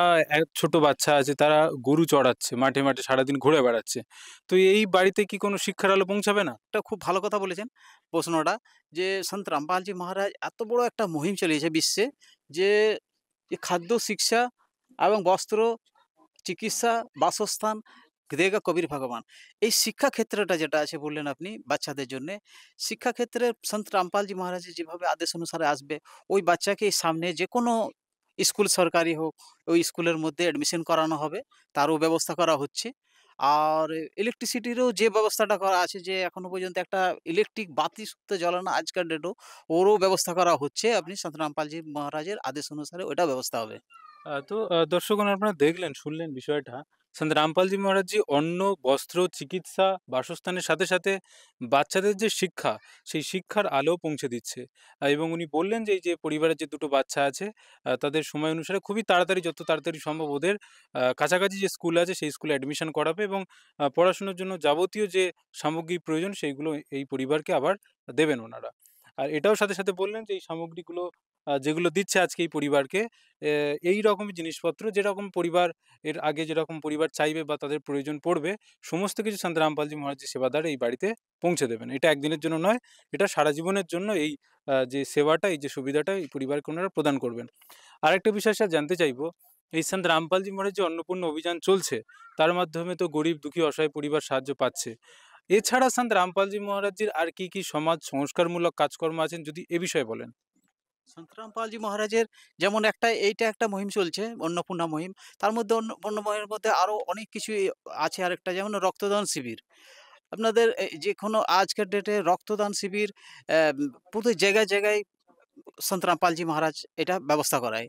ছোট বাচ্চা আছে, তারা গরু চড়াচ্ছে, মাঠে মাঠে সারাদিন ঘুরে বেড়াচ্ছে। তো এই বাড়িতে কি কোনো শিক্ষার আলো পৌঁছাবে না? এটা খুব ভালো কথা বলেছেন প্রশ্নটা, যে সন্ত রামপালজি মহারাজ এত বড় একটা মুহিম চালিয়েছে বিশ্বে, যে যে খাদ্য, শিক্ষা এবং বস্ত্র, চিকিৎসা, বাসস্থান দেগা কবির ভগবান। এই শিক্ষা ক্ষেত্রটা যেটা আছে বললেন আপনি বাচ্চাদের জন্যে, শিক্ষা ক্ষেত্রে সন্ত রামপালজি মহারাজের যেভাবে আদেশ অনুসারে আসবে, ওই বাচ্চাকে সামনে যেকোনো স্কুল সরকারি হোক, ওই স্কুলের মধ্যে অ্যাডমিশন করানো হবে, তারও ব্যবস্থা করা হচ্ছে। আর ইলেকট্রিসিটিরও যে ব্যবস্থাটা করা আছে, যে এখনো পর্যন্ত একটা ইলেকট্রিক বাতি সুদ্ধ জ্বলে না আজকাল ডেটেও, ওরও ব্যবস্থা করা হচ্ছে। আপনি সন্ত রামপালজি মহারাজের আদেশ অনুসারে ওইটাও ব্যবস্থা হবে। তো দর্শকগণ আপনারা দেখলেন, শুনলেন বিষয়টা। সন্ত রামপালজি মহারাজজি অন্ন, বস্ত্র, চিকিৎসা, বাসস্থানের সাথে, সাথে বাচ্চাদের যে শিক্ষা, সেই শিক্ষার আলো পৌঁছে দিচ্ছে। এবং উনি বললেন যে এই যে পরিবারের যে ২ টো বাচ্চা আছে, তাদের সময় অনুসারে খুবই তাড়াতাড়ি, যত তাড়াতাড়ি সম্ভব ওদের কাছাকাছি যে স্কুল আছে সেই স্কুলে অ্যাডমিশন করাবে এবং পড়াশোনার জন্য যাবতীয় যে সামগ্রী প্রয়োজন সেইগুলো এই পরিবারকে আবার দেবেন ওনারা। আর এটাও সাথে, সাথে বললেন যে এই সামগ্রীগুলো যেগুলো দিচ্ছে আজকে এই পরিবারকে, এই রকমই জিনিসপত্র যেরকম পরিবার এর আগে যেরকম পরিবার চাইবে বা তাদের প্রয়োজন পড়বে, সমস্ত কিছু সন্ত রামপালজি মহারাজজি সেবাদার এই বাড়িতে পৌঁছে দেবেন। এটা একদিনের জন্য নয়, এটা সারা জীবনের জন্য এই যে সেবাটা, এই যে সুবিধাটা এই পরিবারকে ওনারা প্রদান করবেন। আরেকটা বিষয় স্যার জানতে চাইবো, এই সন্ত রামপালজি মহারাজ যে অন্নপূর্ণা অভিযান চলছে, তার মাধ্যমে তো গরিব, দুঃখী, অসহায় পরিবার সাহায্য পাচ্ছে। এছাড়া সন্ত রামপালজি মহারাজজির আর কি, কি সমাজ সংস্কারমূলক কাজকর্ম আছেন, যদি এ বিষয়ে বলেন? সন্ত রামপালজি মহারাজের যেমন এইটা একটা মুহিম চলছে, অন্নপূর্ণা মুহিম। তার মধ্যে অন্নপূর্ণা মধ্যে আরো অনেক কিছুই আছে আরেকটা, যেমন রক্তদান শিবির। আপনাদের যেকোনো আজকের ডেটে রক্তদান শিবির প্রতি জায়গায়, জায়গায় সন্ত রামপালজি মহারাজ এটা ব্যবস্থা করায়।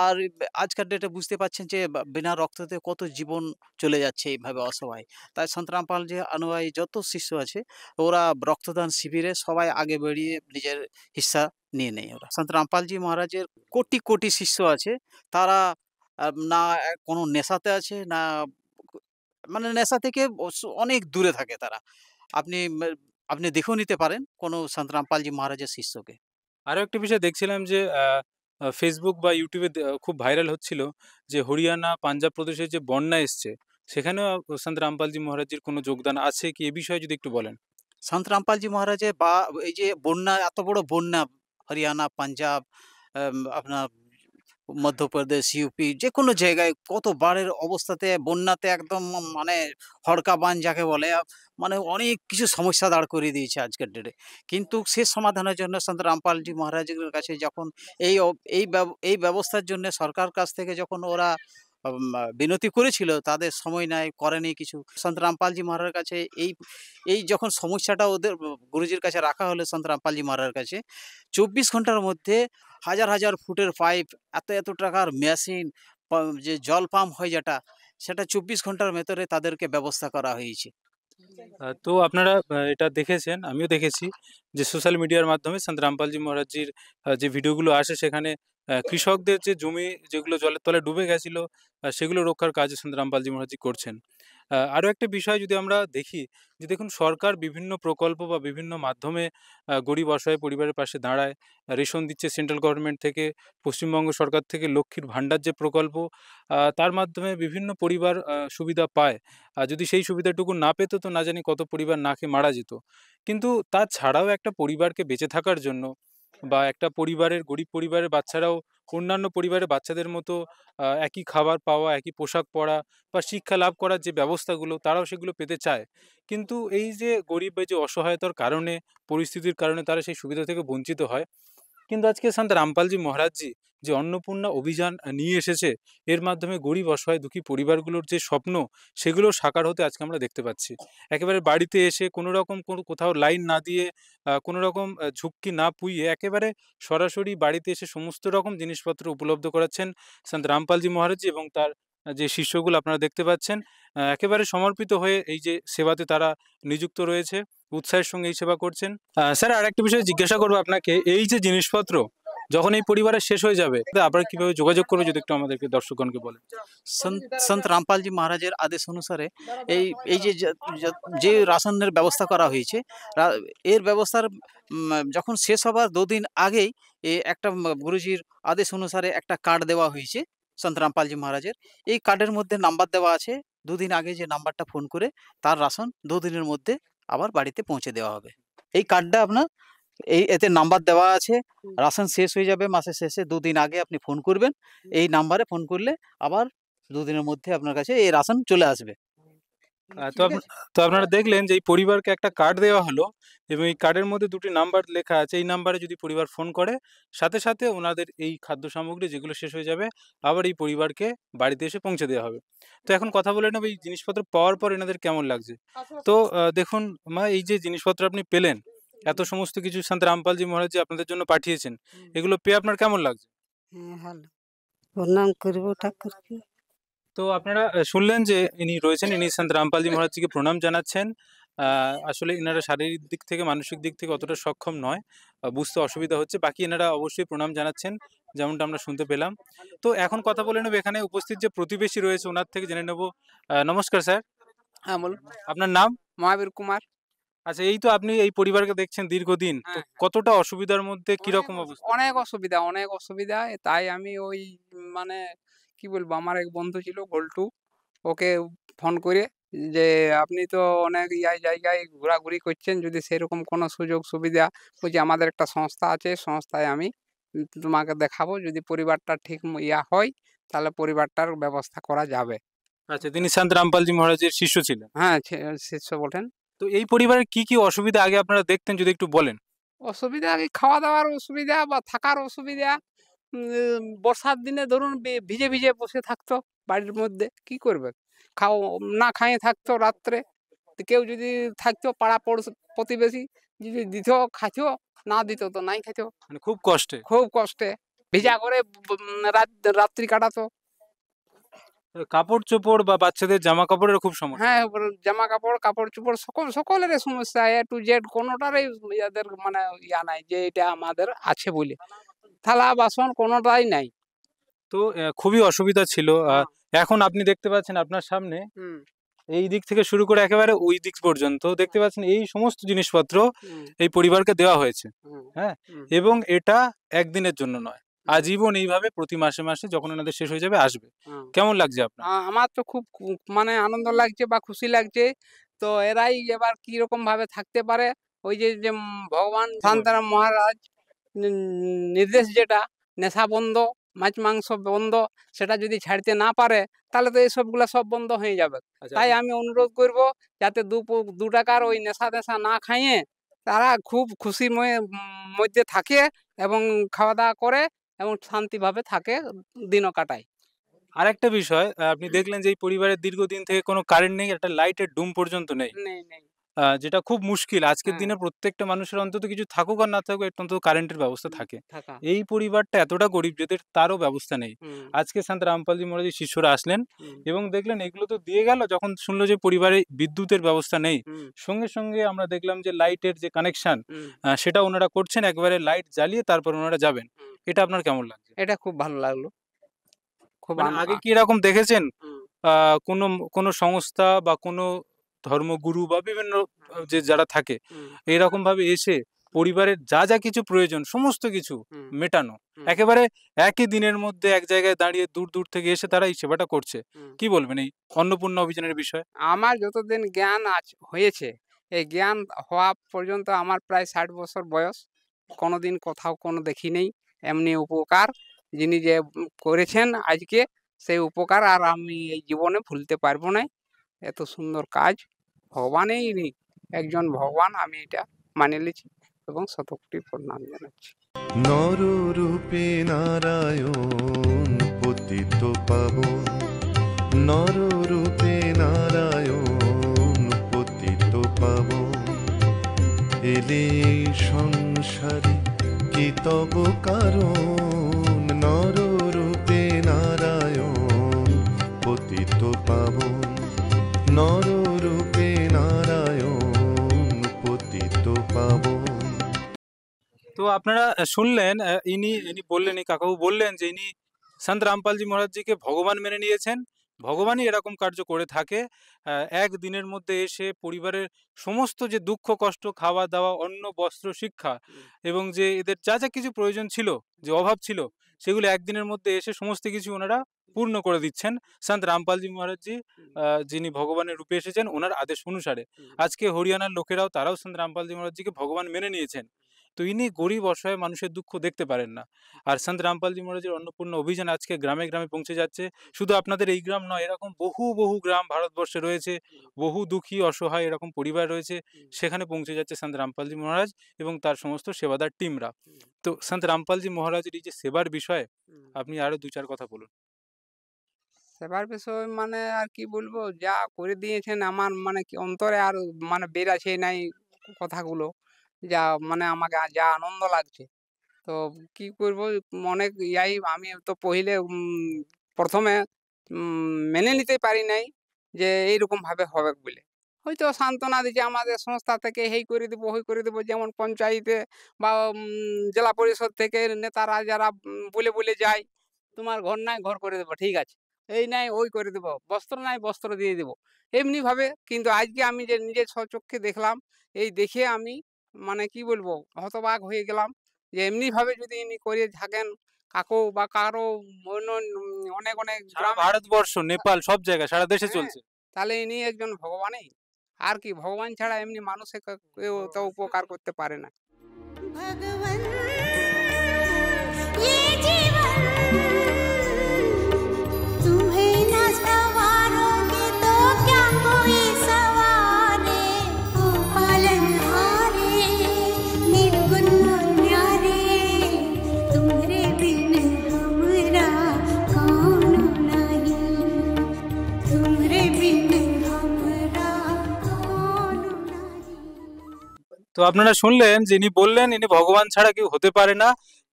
আর আজকের ডেটে বুঝতে পারছেন যে বিনা রক্ততে কত জীবন চলে যাচ্ছে এইভাবে অসহায়। তাই সন্ত রামপালজি অনুযায়ী যত শিষ্য আছে, ওরা রক্তদান শিবিরে সবাই আগে বেরিয়ে নিজের হিস্সা নিয়ে নেয় ওরা। সন্ত রামপালজি মহারাজের কোটি, কোটি শিষ্য আছে। তারা না কোনো নেশাতে আছে, না মানে নেশা থেকে অনেক দূরে থাকে তারা। আপনি আপনি দেখেও নিতে পারেন কোনো সন্ত রামপালজি মহারাজের শিষ্যকে। আরো একটা বিষয় দেখছিলাম যে Facebook বা YouTube এ খুব ভাইরাল হচ্ছিল যে হরিয়ানা, পাঞ্জাব প্রদেশে যে বন্যা এসছে, সেখানেও সন্ত রামপালজি মহারাজজির কোনো যোগদান আছে কি? এ বিষয়ে যদি একটু বলেন। সন্ত রামপালজি মহারাজের বা এই যে বন্যা, এত বড় বন্যা হরিয়ানা, পাঞ্জাব, আপনার মধ্যপ্রদেশ, ইউপি যেকোনো জায়গায় কত বাড়ের অবস্থাতে বন্যাতে একদম মানে হড়কা বান যাকে বলে, মানে অনেক কিছু সমস্যা দাঁড় করিয়ে দিয়েছে আজকের ডেটে। কিন্তু সে সমাধানের জন্য সন্ত রামপালজি মহারাজের কাছে যখন এই ব্যবস্থার জন্য সরকার কাছ থেকে যখন ওরা বিনতি করেছিল, তাদের সময় নাই, করেনি কিছু। সন্ত রামপালজি মহারাজের কাছে এই এই যখন সমস্যাটা ওদের গুরুজির কাছে রাখা হলো সন্ত রামপালজি মহারাজের কাছে, ২৪ ঘন্টার মধ্যে হাজার, হাজার ফুটের পাইপ, এত টাকার মেশিন, যে জল পাম্প হয় যেটা, সেটা ২৪ ঘন্টার ভেতরে তাদেরকে ব্যবস্থা করা হয়েছে। তো আপনারা এটা দেখেছেন, আমিও দেখেছি যে সোশ্যাল মিডিয়ার মাধ্যমে সন্ত রামপালজি মহারাজজির যে ভিডিওগুলো আসে, সেখানে কৃষকদের যে জমি যেগুলো জলের তলায় ডুবে গেছিল, সেগুলো রক্ষার কাজ সন্ত রামপালজি মহারাজজি করছেন। আরো একটা বিষয় যদি আমরা দেখি, যে দেখুন সরকার বিভিন্ন প্রকল্প বা বিভিন্ন মাধ্যমে গরিব অসহায় পরিবারের পাশে দাঁড়ায়। রেশন দিচ্ছে সেন্ট্রাল গভর্নমেন্ট থেকে, পশ্চিমবঙ্গ সরকার থেকে লক্ষ্মীর ভাণ্ডার যে প্রকল্প, তার মাধ্যমে বিভিন্ন পরিবার সুবিধা পায়। আর যদি সেই সুবিধাটুকু না পেত, তো না জানি কত পরিবার না খেয়ে মারা যেত। কিন্তু তাছাড়াও একটা পরিবারকে বেঁচে থাকার জন্য, বা একটা পরিবারের, গরিব পরিবারের বাচ্চারাও অন্যান্য পরিবারের বাচ্চাদের মতো একই খাবার পাওয়া, একই পোশাক পরা বা শিক্ষা লাভ করার যে ব্যবস্থাগুলো, তারাও সেগুলো পেতে চায়। কিন্তু এই যে গরিব বা যে অসহায়তার কারণে, পরিস্থিতির কারণে তারা সেই সুবিধা থেকে বঞ্চিত হয়। কিন্তু আজকে সন্ত রামপালজি মহারাজজি যে অন্নপূর্ণা অভিযান নিয়ে এসেছে, এর মাধ্যমে গরিব, অসহায়, দুঃখী পরিবারগুলোর যে স্বপ্ন, সেগুলো সাকার হতে আজকে আমরা দেখতে পাচ্ছি। একেবারে বাড়িতে এসে কোনো রকম কোথাও লাইন না দিয়ে, কোনো রকম ঝুঁকি না পুইয়ে, একেবারে সরাসরি বাড়িতে এসে সমস্ত রকম জিনিসপত্র উপলব্ধ করাচ্ছেন সন্ত রামপালজি মহারাজজি এবং তার যে শিষ্যগুলো আপনারা দেখতে পাচ্ছেন। একেবারে সমর্পিত হয়ে এই যে সেবাতে তারা নিযুক্ত রয়েছে, উৎসাহের সঙ্গে এই সেবা করছেন। স্যার, আরেকটা বিষয় জিজ্ঞাসা করবো আপনাকে, এই যে জিনিসপত্র যখন এই পরিবারের শেষ হয়ে যাবে, আবার কিভাবে যোগাযোগ করবে, যদি একটু আমাদেরকে, দর্শকগণকে বলেন। সন্ত রামপালজি মহারাজের আদেশ অনুসারে এই এই যে যে রাশনের ব্যবস্থা করা হয়েছে, এর ব্যবস্থার যখন শেষ হবার ২ দিন আগেই একটা গুরুজির আদেশ অনুসারে একটা কার্ড দেওয়া হয়েছে সন্ত রামপালজি মহারাজের। এই কার্ডের মধ্যে নাম্বার দেওয়া আছে। ২ দিন আগে যে নাম্বারটা ফোন করে তার রাশন ২ দিনের মধ্যে আবার বাড়িতে পৌঁছে দেওয়া হবে। এই কার্ডটা আপনার এতে নাম্বার দেওয়া আছে। রাশন শেষ হয়ে যাবে মাসের শেষে, 2 দিন আগে আপনি ফোন করবেন। এই নাম্বারে ফোন করলে আবার 2 দিনের মধ্যে আপনার কাছে এই রাশন চলে আসবে। তো আপনারা দেখলেন যে এই পরিবারকে একটা কার্ড দেওয়া হলো এবং এই কার্ডের মধ্যে 2টি নাম্বার লেখা আছে। এই নাম্বারে যদি পরিবার ফোন করে, সাথে সাথে ওনাদের এই খাদ্য সামগ্রী যেগুলো শেষ হয়ে যাবে আবার এই পরিবারকে বাড়িতে এসে পৌঁছে দেওয়া হবে। তো এখন কথা বলে নেব এই জিনিসপত্র পাওয়ার পর এনাদের কেমন লাগছে। তো দেখুন মা, এই যে জিনিসপত্র আপনি পেলেন, এত সমস্ত কিছু সন্ত রামপালজি মহারাজ জি আপনাদের জন্য পাঠিয়েছেন, এগুলো পেয়ে আপনার কেমন লাগছে? ভালো, প্রণাম করব ঠাকুরকে। তো আপনারা শুনলেন যে ইনি রয়েছেন, ইনি সন্ত রামপালজি মহারাজজিকে প্রণাম জানাচ্ছেন। আসলে এনারা শারীরিক দিক থেকে মানসিক দিক থেকে অতটা সক্ষম নয়, বুঝতে অসুবিধা হচ্ছে। বাকি এনারা অবশ্যই প্রণাম জানাচ্ছেন, যেমনটা আমরা শুনতে পেলাম। তো এখন কথা বলে নেব এখানে উপস্থিত যে প্রতিবেশী রয়েছে ওনার থেকে জেনে নেব। নমস্কার স্যার, হ্যাঁ বলুন। আপনার নাম? মহাবীর কুমার। আচ্ছা, এই তো আপনি এই পরিবারকে দেখছেন দীর্ঘদিন, তো হ্যাঁ, কতটা অসুবিধার মধ্যে, কিরকম অবস্থা? অনেক অসুবিধা। তাই আমি ওই মানে কি বলবো, আমার এক বন্ধু ছিল গোল্টু, ওকে ফোন করে যে আপনি তো অনেক জায়গায় ঘোরাঘুরি করছেন, যদি সেরকম কোনো সুযোগ সুবিধা, বলছি আমাদের একটা সংস্থা আছে, সংস্থায় আমি তোমাকে দেখাবো, যদি পরিবারটা ঠিক হয় তাহলে পরিবারটার ব্যবস্থা করা যাবে। আচ্ছা, তিনি সন্ত রামপালজি মহারাজের শিষ্য ছিলেন? হ্যাঁ, শিষ্য বটেন। তো এই পরিবারের কি কি অসুবিধা আগে আপনারা দেখতেন, যদি একটু বলেন। অসুবিধা কি খাওয়া দাওয়ার অসুবিধা বা থাকার অসুবিধা। বর্ষার দিনে ধরুন ভিজে ভিজে বসে থাকতো বাড়ির মধ্যে, কি করবে, না খাইয়ে থাকতো রাত্রে। তো কেউ যদি থাকতো পাড়া প্রতিবেশী যদি দিত খাইত, না দিত তো নাই খাইত, মানে খুব কষ্টে। খুব কষ্টে ভিজা করে রাত্রি কাটাতো। কাপড় চোপড় বা বাচ্চাদের জামা কাপড়ের খুব সমস্যা। হ্যাঁ, জামা কাপড় চোপড় সকলের সমস্যা, এ টু জেড, কোনোটারই ইয়াদের মানে নাই যে এটা আমাদের আছে বলে। থালা বাসন কোনোটাই নাই। তো খুবই অসুবিধা ছিল। এখন আপনি দেখতে পাচ্ছেন আপনার সামনে, এই দিক থেকে শুরু করে একেবারে ওই দিক পর্যন্ত দেখতে পাচ্ছেন এই সমস্ত জিনিসপত্র এই পরিবারকে দেওয়া হয়েছে। হ্যাঁ, এবং এটা একদিনের জন্য নয়, আজীবন এইভাবে প্রতি মাসে মাসে যখন ওনাদের শেষ হয়ে যাবে আসবে। কেমন লাগছে আপনার? আমার তো খুব মানে আনন্দ লাগছে বা খুশি লাগছে। তো এরাই এবার কি রকম ভাবে থাকতে পারে, ওই যে যে ভগবান শান্তারাম মহারাজ নির্দেশ যেটা, নেশা বন্ধ, মাছ মাংস বন্ধ, সেটা যদি ছাড়তে না পারে তাহলে তো এইসবগুলা সব বন্ধ হয়ে যাবে। তাই আমি অনুরোধ করব যাতে 2 টাকার ওই নেশা না খাইয়ে তারা খুব খুশি মধ্যে থাকে এবং খাওয়া দাওয়া করে এবং শান্তিভাবে থাকে, দিনও কাটায়। আরেকটা বিষয়, আপনি দেখলেন যে এই পরিবারের দীর্ঘদিন থেকে কোনো কারেন্ট নেই, একটা লাইটের ডুম পর্যন্ত নেই, যেটা খুব মুশকিল। আজকের দিনে প্রত্যেকটা মানুষের অন্তত কিছু থাকুক আর না থাকুক, অন্তত কারেন্টের ব্যবস্থা থাকে। এই পরিবারটা এতটা গরিব যেদের তারও ব্যবস্থা নেই। আজকে সন্ত রামপালজি মহারাজের শিষ্যরা আসলেন এবং দেখলেন এগুলো তো দিয়ে গেল, যখন শুনলো যে পরিবারে বিদ্যুতের ব্যবস্থা নেই, সঙ্গে সঙ্গে আমরা দেখলাম যে লাইটের যে কানেকশন, সেটা ওনারা করছেন, একবারে লাইট জ্বালিয়ে তারপর ওনারা যাবেন। এটা আপনার কেমন লাগছে? এটা খুব ভালো লাগলো। খুব আগে কি এরকম দেখেছেন কোনো কোনো সংস্থা বা কোনো ধর্মগুরু বা বিভিন্ন যে যারা থাকে এরকম ভাবে এসে পরিবারের যা যা কিছু প্রয়োজন সমস্ত কিছু মেটানো, একেবারে একই দিনের মধ্যে এক জায়গায় দাঁড়িয়ে দূর দূর থেকে এসে তারা এই সেবাটা করছে? কি বলবেন এই অন্নপূর্ণা অভিযানের বিষয়ে? আমার যতদিন জ্ঞান হয়েছে, এই জ্ঞান হওয়া পর্যন্ত আমার প্রায় 60 বছর বয়স, কোনোদিন কোথাও কোনো দেখি নেই এমনি উপকার যিনি যে করেছেন আজকে, সেই উপকার আর আমি এই জীবনে ভুলতে পারবো না। এত সুন্দর কাজ ভগবানেই একজন ভগবান, আমি এটা মানে নিয়েছি এবং শতকোটি প্রণাম জানাচ্ছি। নররূপে নারায়ণ পতিত পাবন, নররূপে নারায়ণ পতিত পাবন, এলে সংসারে কি তব কারণ, নররূপে নারায়ণ পতিত পাবন, নররূপে নারায়ণ পতিত পাবন। তো আপনারা শুনলেন, ইনি বললেন, এই কাকাবু বললেন যে ইনি সন্ত রামপালজি মহারাজজিকে ভগবান মেনে নিয়েছেন, ভগবানই এরকম কার্য করে থাকে। এক দিনের মধ্যে এসে পরিবারের সমস্ত যে দুঃখ কষ্ট, খাওয়া দাওয়া, অন্ন বস্ত্র শিক্ষা এবং যে এদের যা যা কিছু প্রয়োজন ছিল, যে অভাব ছিল, সেগুলো একদিনের মধ্যে এসে সমস্ত কিছু ওনারা পূর্ণ করে দিচ্ছেন সন্ত রামপালজি মহারাজজি, যিনি ভগবানের রূপে এসেছেন ওনার আদেশ অনুসারে। আজকে হরিয়ানার লোকেরাও তারাও সন্ত রামপালজি মহারাজজিকে ভগবান মেনে নিয়েছেন তো ইনি গরিব অসহায় মানুষের দুঃখ দেখতে পারেন না। আর সন্ত রামপালজি মহারাজের অন্নপূর্ণা অভিযান আজকে গ্রামে গ্রামে পৌঁছে যাচ্ছে। শুধু আপনাদের এই গ্রাম নয়, এরকম বহু বহু গ্রাম ভারতবর্ষে রয়েছে, বহু দুঃখী অসহায় এরকম পরিবার রয়েছে, সেখানে পৌঁছে যাচ্ছে সন্ত রামপালজি মহারাজ এবং তার সমস্ত সেবাদার টিমরা। তো সন্ত রামপালজি মহারাজের এই যে সেবার বিষয়ে আপনি আরো 2-4 কথা বলুন। সেবার বিষয় মানে আর কি বলবো, যা করে দিয়েছেন আমার মানে কি অন্তরে আর মানে বের আছে নাই কথাগুলো, যা মানে আমাকে যা আনন্দ লাগছে। তো কি করব, অনেক ইয়াই আমি তো পहिले প্রথমে মেনে নিতে পারি নাই যে এইরকম ভাবে হবে বলে। হয়তো সান্ত্বনা দিচ্ছে আমাদের সংস্থা থেকে, এই করে দেবো ওই করে দেবো, যেমন পঞ্চায়েতে বা জেলা পরিষদ থেকে নেতারা যারা বলে বলে যায়, তোমার ঘর নাই ঘর করে দেবো, ঠিক আছে, এই নাই ওই করে দেবো, বস্ত্র নাই বস্ত্র দিয়ে দেবো, এমনি ভাবে। কিন্তু আজকে আমি যে নিজের স্বচক্ষে দেখলাম, এই দেখে আমি মানে কি বলবো হতবাক হয়ে গেলাম যে এমনি ভাবে যদি ইনি করে থাকেন কাকু বা কারো অন্য অনেক অনেক সারা গ্রামে, ভারতবর্ষ, নেপাল, সব জায়গায়, সারা দেশে চলছে। তাহলে ইনি একজন ভগবানই। আর কি, ভগবান ছাড়া এমনি মানুষের কেউ তো উপকার করতে পারে না। भगवन ये जीवन तुम्हें न सवारोगे तो क्या कोई सवारे, ओ पालनहारे निर्गुण न्यारे, तुम्हारे बिन हमरा कौन नहीं, तुम्हारे बिन हमरा कौन नहीं। তো আপনারা শুনলেন যে ইনি বললেন ইনি ভগবান ছাড়া কেউ হতে পারে না।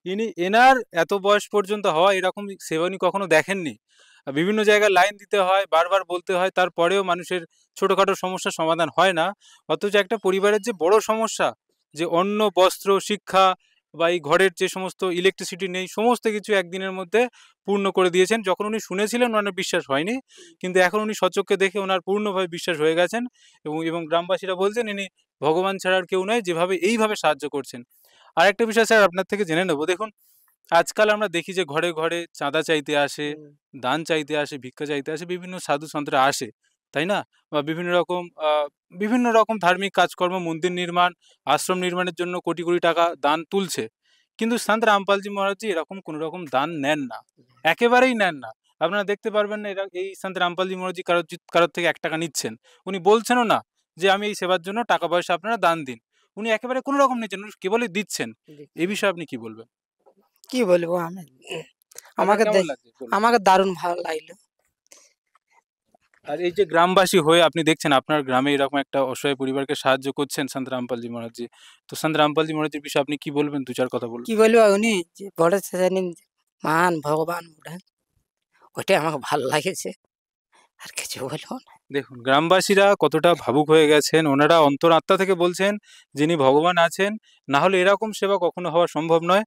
ইনি এনার এত বয়স পর্যন্ত হওয়া এরকম সেবা উনি কখনো দেখেননি। বিভিন্ন জায়গায় লাইন দিতে হয়, বারবার বলতে হয়, তারপরেও মানুষের ছোটখাটো সমস্যার সমাধান হয় না। অথচ একটা পরিবারের যে বড় সমস্যা, যে অন্ন, বস্ত্র, শিক্ষা বা এই ঘরের যে সমস্ত ইলেকট্রিসিটি নেই, সমস্ত কিছু একদিনের মধ্যে পূর্ণ করে দিয়েছেন। যখন উনি শুনেছিলেন ওনার বিশ্বাস হয়নি, কিন্তু এখন উনি স্বচক্ষে দেখে ওনার পূর্ণভাবে বিশ্বাস হয়ে গেছেন এবং গ্রামবাসীরা বলছেন ইনি ভগবান ছাড়া আর কেউ নয়, যেভাবে এইভাবে সাহায্য করছেন। আর একটা বিষয় স্যার আপনার থেকে জেনে নেবো, দেখুন আজকাল আমরা দেখি যে ঘরে ঘরে চাঁদা চাইতে আসে, দান চাইতে আসে, ভিক্ষা চাইতে আসে, বিভিন্ন সাধু সন্তরা আসে, তাই না? বা বিভিন্ন রকম ধার্মিক কাজকর্ম, মন্দির নির্মাণ, আশ্রম নির্মাণের জন্য কোটি কোটি টাকা দান তুলছে। কিন্তু সন্ত রামপালজি মহারাজজি এরকম কোনো রকম দান নেন না, একেবারেই নেন না। আপনারা দেখতে পারবেন না এই সন্ত রামপালজি মহারাজজি কারোর থেকে 1 টাকা নিচ্ছেন। উনি বলছেনও না যে আমি এই সেবার জন্য টাকা পয়সা আপনারা দান দিন। উনি একেবারে কোনো রকম নিচ্ছেন, উনি কেবলই দিচ্ছেন। এই বিষয়ে আপনি কি বলবেন? কি বলবো আমি, আপনার আমাকে কেমন লাগছে বলুন? আমাকে দারুণ ভালো লাগলো। আর এই যে গ্রামবাসী হয়ে আপনি দেখছেন আপনার গ্রামে এরকম একটা অসহায় পরিবারকে সাহায্য করছেন সন্ত রামপালজি মহারাজজি। তো সন্ত রামপালজি মহারাজজির বিষয়ে আপনি কি বলবেন? 2-4 কথা বলুন। কি বলবো, উনি যে বড় জানি মহান ভগবান, ওটাই আমাকে ভালো লাগেছে, আর কিছু বলবো না। দেখুন গ্রামবাসীরা কতটা ভাবুক হয়ে গেছেন, ওনারা অন্তরাত্মা থেকে বলছেন যিনি ভগবান আছেন, না হলে এরকম সেবা কখনো হওয়া সম্ভব নয়।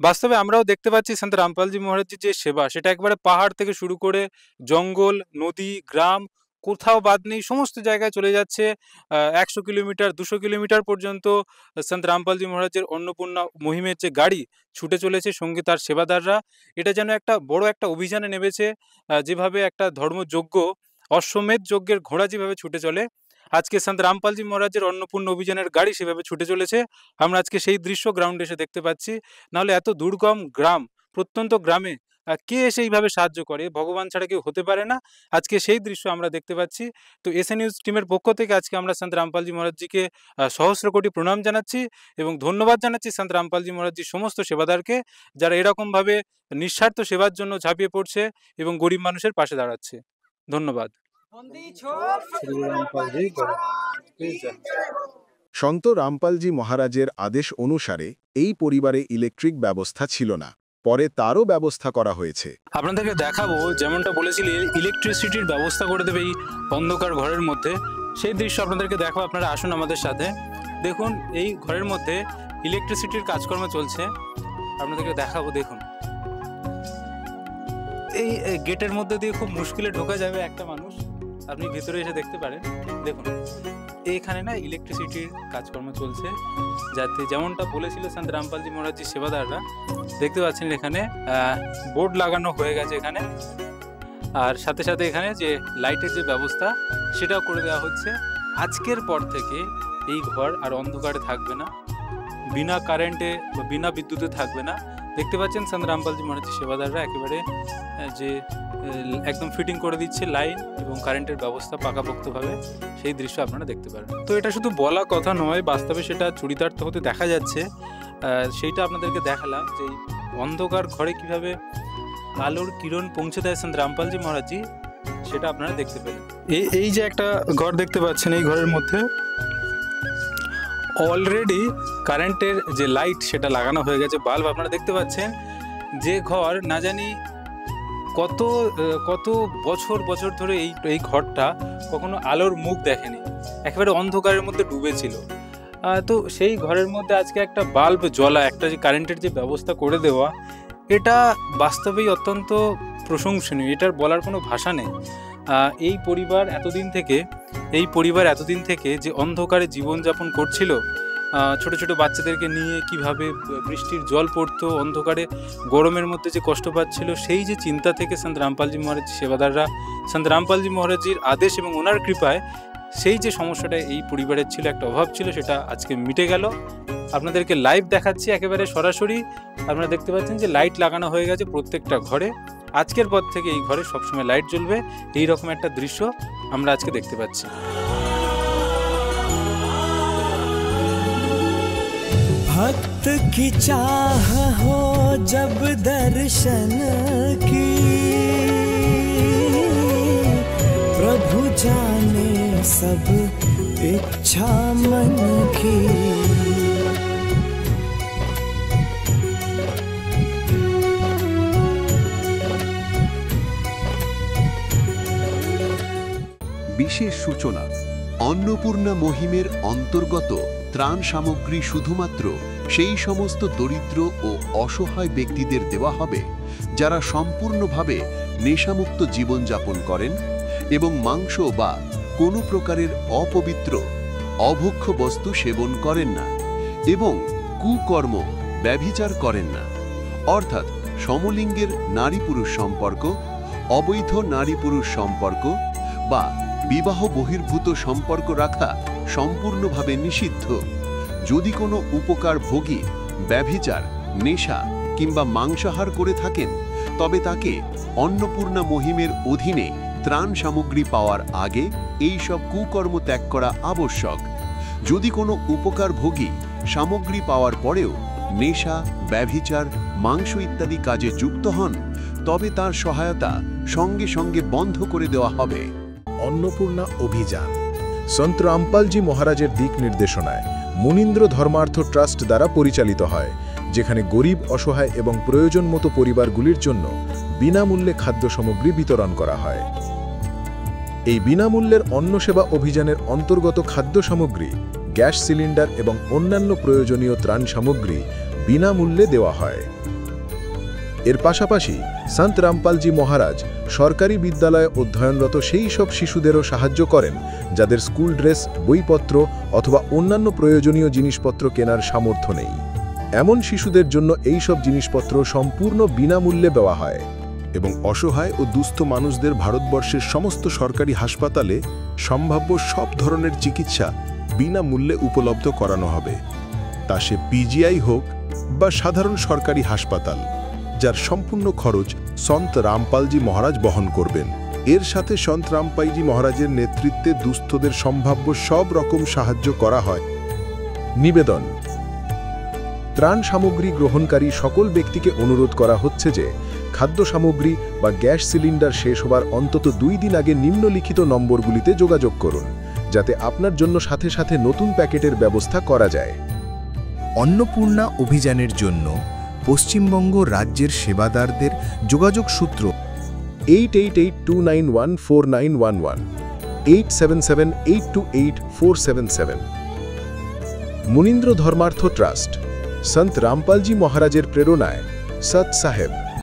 বাস্তবে আমরাও দেখতে পাচ্ছি সন্ত রামপালজি মহারাজজির যে সেবা, সেটা একবারে পাহাড় থেকে শুরু করে জঙ্গল, নদী, গ্রাম, কোথাও বাদ নেই, সমস্ত জায়গায় চলে যাচ্ছে। 100 কিলোমিটার 200 কিলোমিটার পর্যন্ত সন্ত রামপালজি মহারাজের অন্নপূর্ণা মহিমের যে গাড়ি ছুটে চলেছে, সঙ্গে তার সেবাদাররা। এটা যেন একটা বড় একটা অভিযানে নেমেছে। যেভাবে একটা ধর্মযজ্ঞ, অশ্বমেধ যজ্ঞের ঘোড়া যেভাবে ছুটে চলে, আজকে সন্ত রামপালজি মহারাজের অন্নপূর্ণা অভিযানের গাড়ি সেভাবে ছুটে চলেছে। আমরা আজকে সেই দৃশ্য গ্রাউন্ডে এসে দেখতে পাচ্ছি। নাহলে এত দুর্গম গ্রাম, প্রত্যন্ত গ্রামে কে এসে এইভাবে সাহায্য করে? ভগবান ছাড়া কেউ হতে পারে না। আজকে সেই দৃশ্য আমরা দেখতে পাচ্ছি। তো এসএ নিউজ টিমের পক্ষ থেকে আজকে আমরা সন্ত রামপালজি মহারাজজিকে সহস্র কোটি প্রণাম জানাচ্ছি এবং ধন্যবাদ জানাচ্ছি সন্ত রামপালজি মহারাজজির সমস্ত সেবাদারকে, যারা এরকমভাবে নিঃস্বার্থ সেবার জন্য ঝাঁপিয়ে পড়ছে এবং গরিব মানুষের পাশে দাঁড়াচ্ছে। ধন্যবাদ। সন্ত রামপালজি মহারাজের আদেশ অনুসারে এই পরিবারে ইলেকট্রিক ব্যবস্থা ছিল না, পরে তারও ব্যবস্থা করা হয়েছে। আপনাদেরকে দেখাবো, যেমনটা বলেছিলি ইলেকট্রিসিটির ব্যবস্থা করে দেবে এই অন্ধকার ঘরের মধ্যে, সেই দৃশ্য আপনাদেরকে দেখাবো। আপনারা আসুন আমাদের সাথে। দেখুন এই ঘরের মধ্যে ইলেকট্রিসিটির কাজকর্ম চলছে, আপনাদেরকে দেখাবো। দেখুন এই গেটের মধ্যে দিয়ে খুব মুশকিলে ঢোকা যাবে একটা মানুষ, আপনি ভিতরে এসে দেখতে পারেন। দেখুন এইখানে না ইলেকট্রিসিটির কাজকর্ম চলছে, যাতে যেমনটা বলেছিল সন্ত রামপালজি মহারাজজি সেবাদাররা, দেখতে পাচ্ছেন এখানে বোর্ড লাগানো হয়ে গেছে এখানে। আর সাথে সাথে এখানে যে লাইটের যে ব্যবস্থা সেটাও করে দেওয়া হচ্ছে। আজকের পর থেকে এই ঘর আর অন্ধকারে থাকবে না, বিনা কারেন্টে বা বিনা বিদ্যুতে থাকবে না। দেখতে পাচ্ছেন সন্ত রামপালজি মহারাজের সেবাদাররা একেবারে যে একদম ফিটিং করে দিচ্ছে লাইন এবং কারেন্টের ব্যবস্থা পাকাপোক্তভাবে, সেই দৃশ্য আপনারা দেখতে পারেন। তো এটা শুধু বলা কথা নয়, বাস্তবে সেটা চরিতার্থ হতে দেখা যাচ্ছে। সেইটা আপনাদেরকে দেখালাম যে অন্ধকার ঘরে কিভাবে আলোর কিরণ পৌঁছে দেয় সন্ত রামপালজি মহারাজজি, সেটা আপনারা দেখতে পেলেন। এই যে একটা ঘর দেখতে পাচ্ছেন, এই ঘরের মধ্যে অলরেডি কারেন্টের যে লাইট সেটা লাগানো হয়ে গেছে, বাল্ব আপনারা দেখতে পাচ্ছেন। যে ঘর না জানি কত কত বছর বছর ধরে এই ঘরটা কখনো আলোর মুখ দেখেনি, একেবারে অন্ধকারের মধ্যে ডুবেছিল। তো সেই ঘরের মধ্যে আজকে একটা বাল্ব জ্বলা, একটা যে কারেন্টের যে ব্যবস্থা করে দেওয়া, এটা বাস্তবেই অত্যন্ত প্রশংসনীয়, এটার বলার কোনো ভাষা নেই। এই পরিবার এতদিন থেকে যে অন্ধকারে জীবনযাপন করছিল, ছোট ছোট বাচ্চাদেরকে নিয়ে কিভাবে বৃষ্টির জল পড়তো, অন্ধকারে গরমের মধ্যে যে কষ্ট পাচ্ছিল, সেই যে চিন্তা থেকে সন্ত রামপালজি মহারাজ সেবাদাররা সন্ত রামপালজি মহারাজজির আদেশ এবং ওনার কৃপায় সেই যে সমস্যাটা এই পরিবারের ছিল, একটা অভাব ছিল, সেটা আজকে মিটে গেল। আপনাদেরকে লাইভ দেখাচ্ছি একেবারে সরাসরি। আপনারা দেখতে পাচ্ছেন যে লাইট লাগানো হয়ে গেছে প্রত্যেকটা ঘরে। আজকের পর থেকে এই ঘরে সবসময় লাইট জ্বলবে, এই রকম একটা দৃশ্য আমরা আজকে দেখতে পাচ্ছি। भक्त की चाह हो जब दर्शन की, प्रभु जाने सब इच्छा मन की। বিশেষ সূচনা, অন্নপূর্ণা মহিমের অন্তর্গত ত্রাণ সামগ্রী শুধুমাত্র সেই সমস্ত দরিদ্র ও অসহায় ব্যক্তিদের দেওয়া হবে যারা সম্পূর্ণভাবে নেশামুক্ত জীবনযাপন করেন এবং মাংস বা কোনো প্রকারের অপবিত্র অভক্ষ্য বস্তু সেবন করেন না এবং কুকর্ম ব্যভিচার করেন না, অর্থাৎ সমলিঙ্গের নারী পুরুষ সম্পর্ক, অবৈধ নারী পুরুষ সম্পর্ক বা বিবাহ বহির্ভূত সম্পর্ক রাখা সম্পূর্ণভাবে নিষিদ্ধ। যদি কোনো উপকার ভোগী ব্যভিচার, নেশা কিংবা মাংসাহার করে থাকেন, তবে তাকে অন্নপূর্ণা মহিমের অধীনে ত্রাণ সামগ্রী পাওয়ার আগে এই সব কুকর্ম ত্যাগ করা আবশ্যক। যদি কোনো উপকার ভোগী সামগ্রী পাওয়ার পরেও নেশা, ব্যভিচার, মাংস ইত্যাদি কাজে যুক্ত হন, তবে তার সহায়তা সঙ্গে সঙ্গে বন্ধ করে দেওয়া হবে। অন্নপূর্ণা অভিযান সন্ত রামপালজি মহারাজের দিক নির্দেশনায় মুনীন্দ্র ধর্মার্থ ট্রাস্ট দ্বারা পরিচালিত হয়, যেখানে গরিব, অসহায় এবং প্রয়োজন মতো পরিবারগুলির জন্য বিনামূল্যে খাদ্য সামগ্রী বিতরণ করা হয়। এই বিনামূল্যের অন্ন সেবা অভিযানের অন্তর্গত খাদ্য সামগ্রী, গ্যাস সিলিন্ডার এবং অন্যান্য প্রয়োজনীয় ত্রাণ সামগ্রী বিনামূল্যে দেওয়া হয়। এর পাশাপাশি সন্ত রামপালজি মহারাজ সরকারি বিদ্যালয়ে অধ্যয়নরত সেই সব শিশুদেরও সাহায্য করেন যাদের স্কুল ড্রেস, বইপত্র অথবা অন্যান্য প্রয়োজনীয় জিনিসপত্র কেনার সামর্থ্য নেই। এমন শিশুদের জন্য এই সব জিনিসপত্র সম্পূর্ণ বিনামূল্যে দেওয়া হয় এবং অসহায় ও দুস্থ মানুষদের ভারতবর্ষের সমস্ত সরকারি হাসপাতালে সম্ভাব্য সব ধরনের চিকিৎসা বিনামূল্যে উপলব্ধ করানো হবে, তা সে পিজিআই হোক বা সাধারণ সরকারি হাসপাতাল, যার সম্পূর্ণ খরচ সন্ত রামপালজি মহারাজ বহন করবেন। এর সাথে সন্ত রামপালজি মহারাজের নেতৃত্বে দুস্থদের সম্ভাব্য সব রকম সাহায্য করা হয়। নিবেদন: ত্রাণ সামগ্রী গ্রহণকারী সকল ব্যক্তিকে অনুরোধ করা হচ্ছে যে খাদ্য সামগ্রী বা গ্যাস সিলিন্ডার শেষ হবার অন্তত 2 দিন আগে নিম্নলিখিত নম্বরগুলিতে যোগাযোগ করুন, যাতে আপনার জন্য সাথে সাথে নতুন প্যাকেটের ব্যবস্থা করা যায়। অন্নপূর্ণা অভিযানের জন্য পশ্চিমবঙ্গ রাজ্যের সেবাদারদের যোগাযোগ সূত্র 8882914911, 8778284777। মুনীন্দ্র ধর্মার্থ ট্রাস্ট সন্ত রামপালজি মহারাজের প্রেরণায় সৎ সাহেব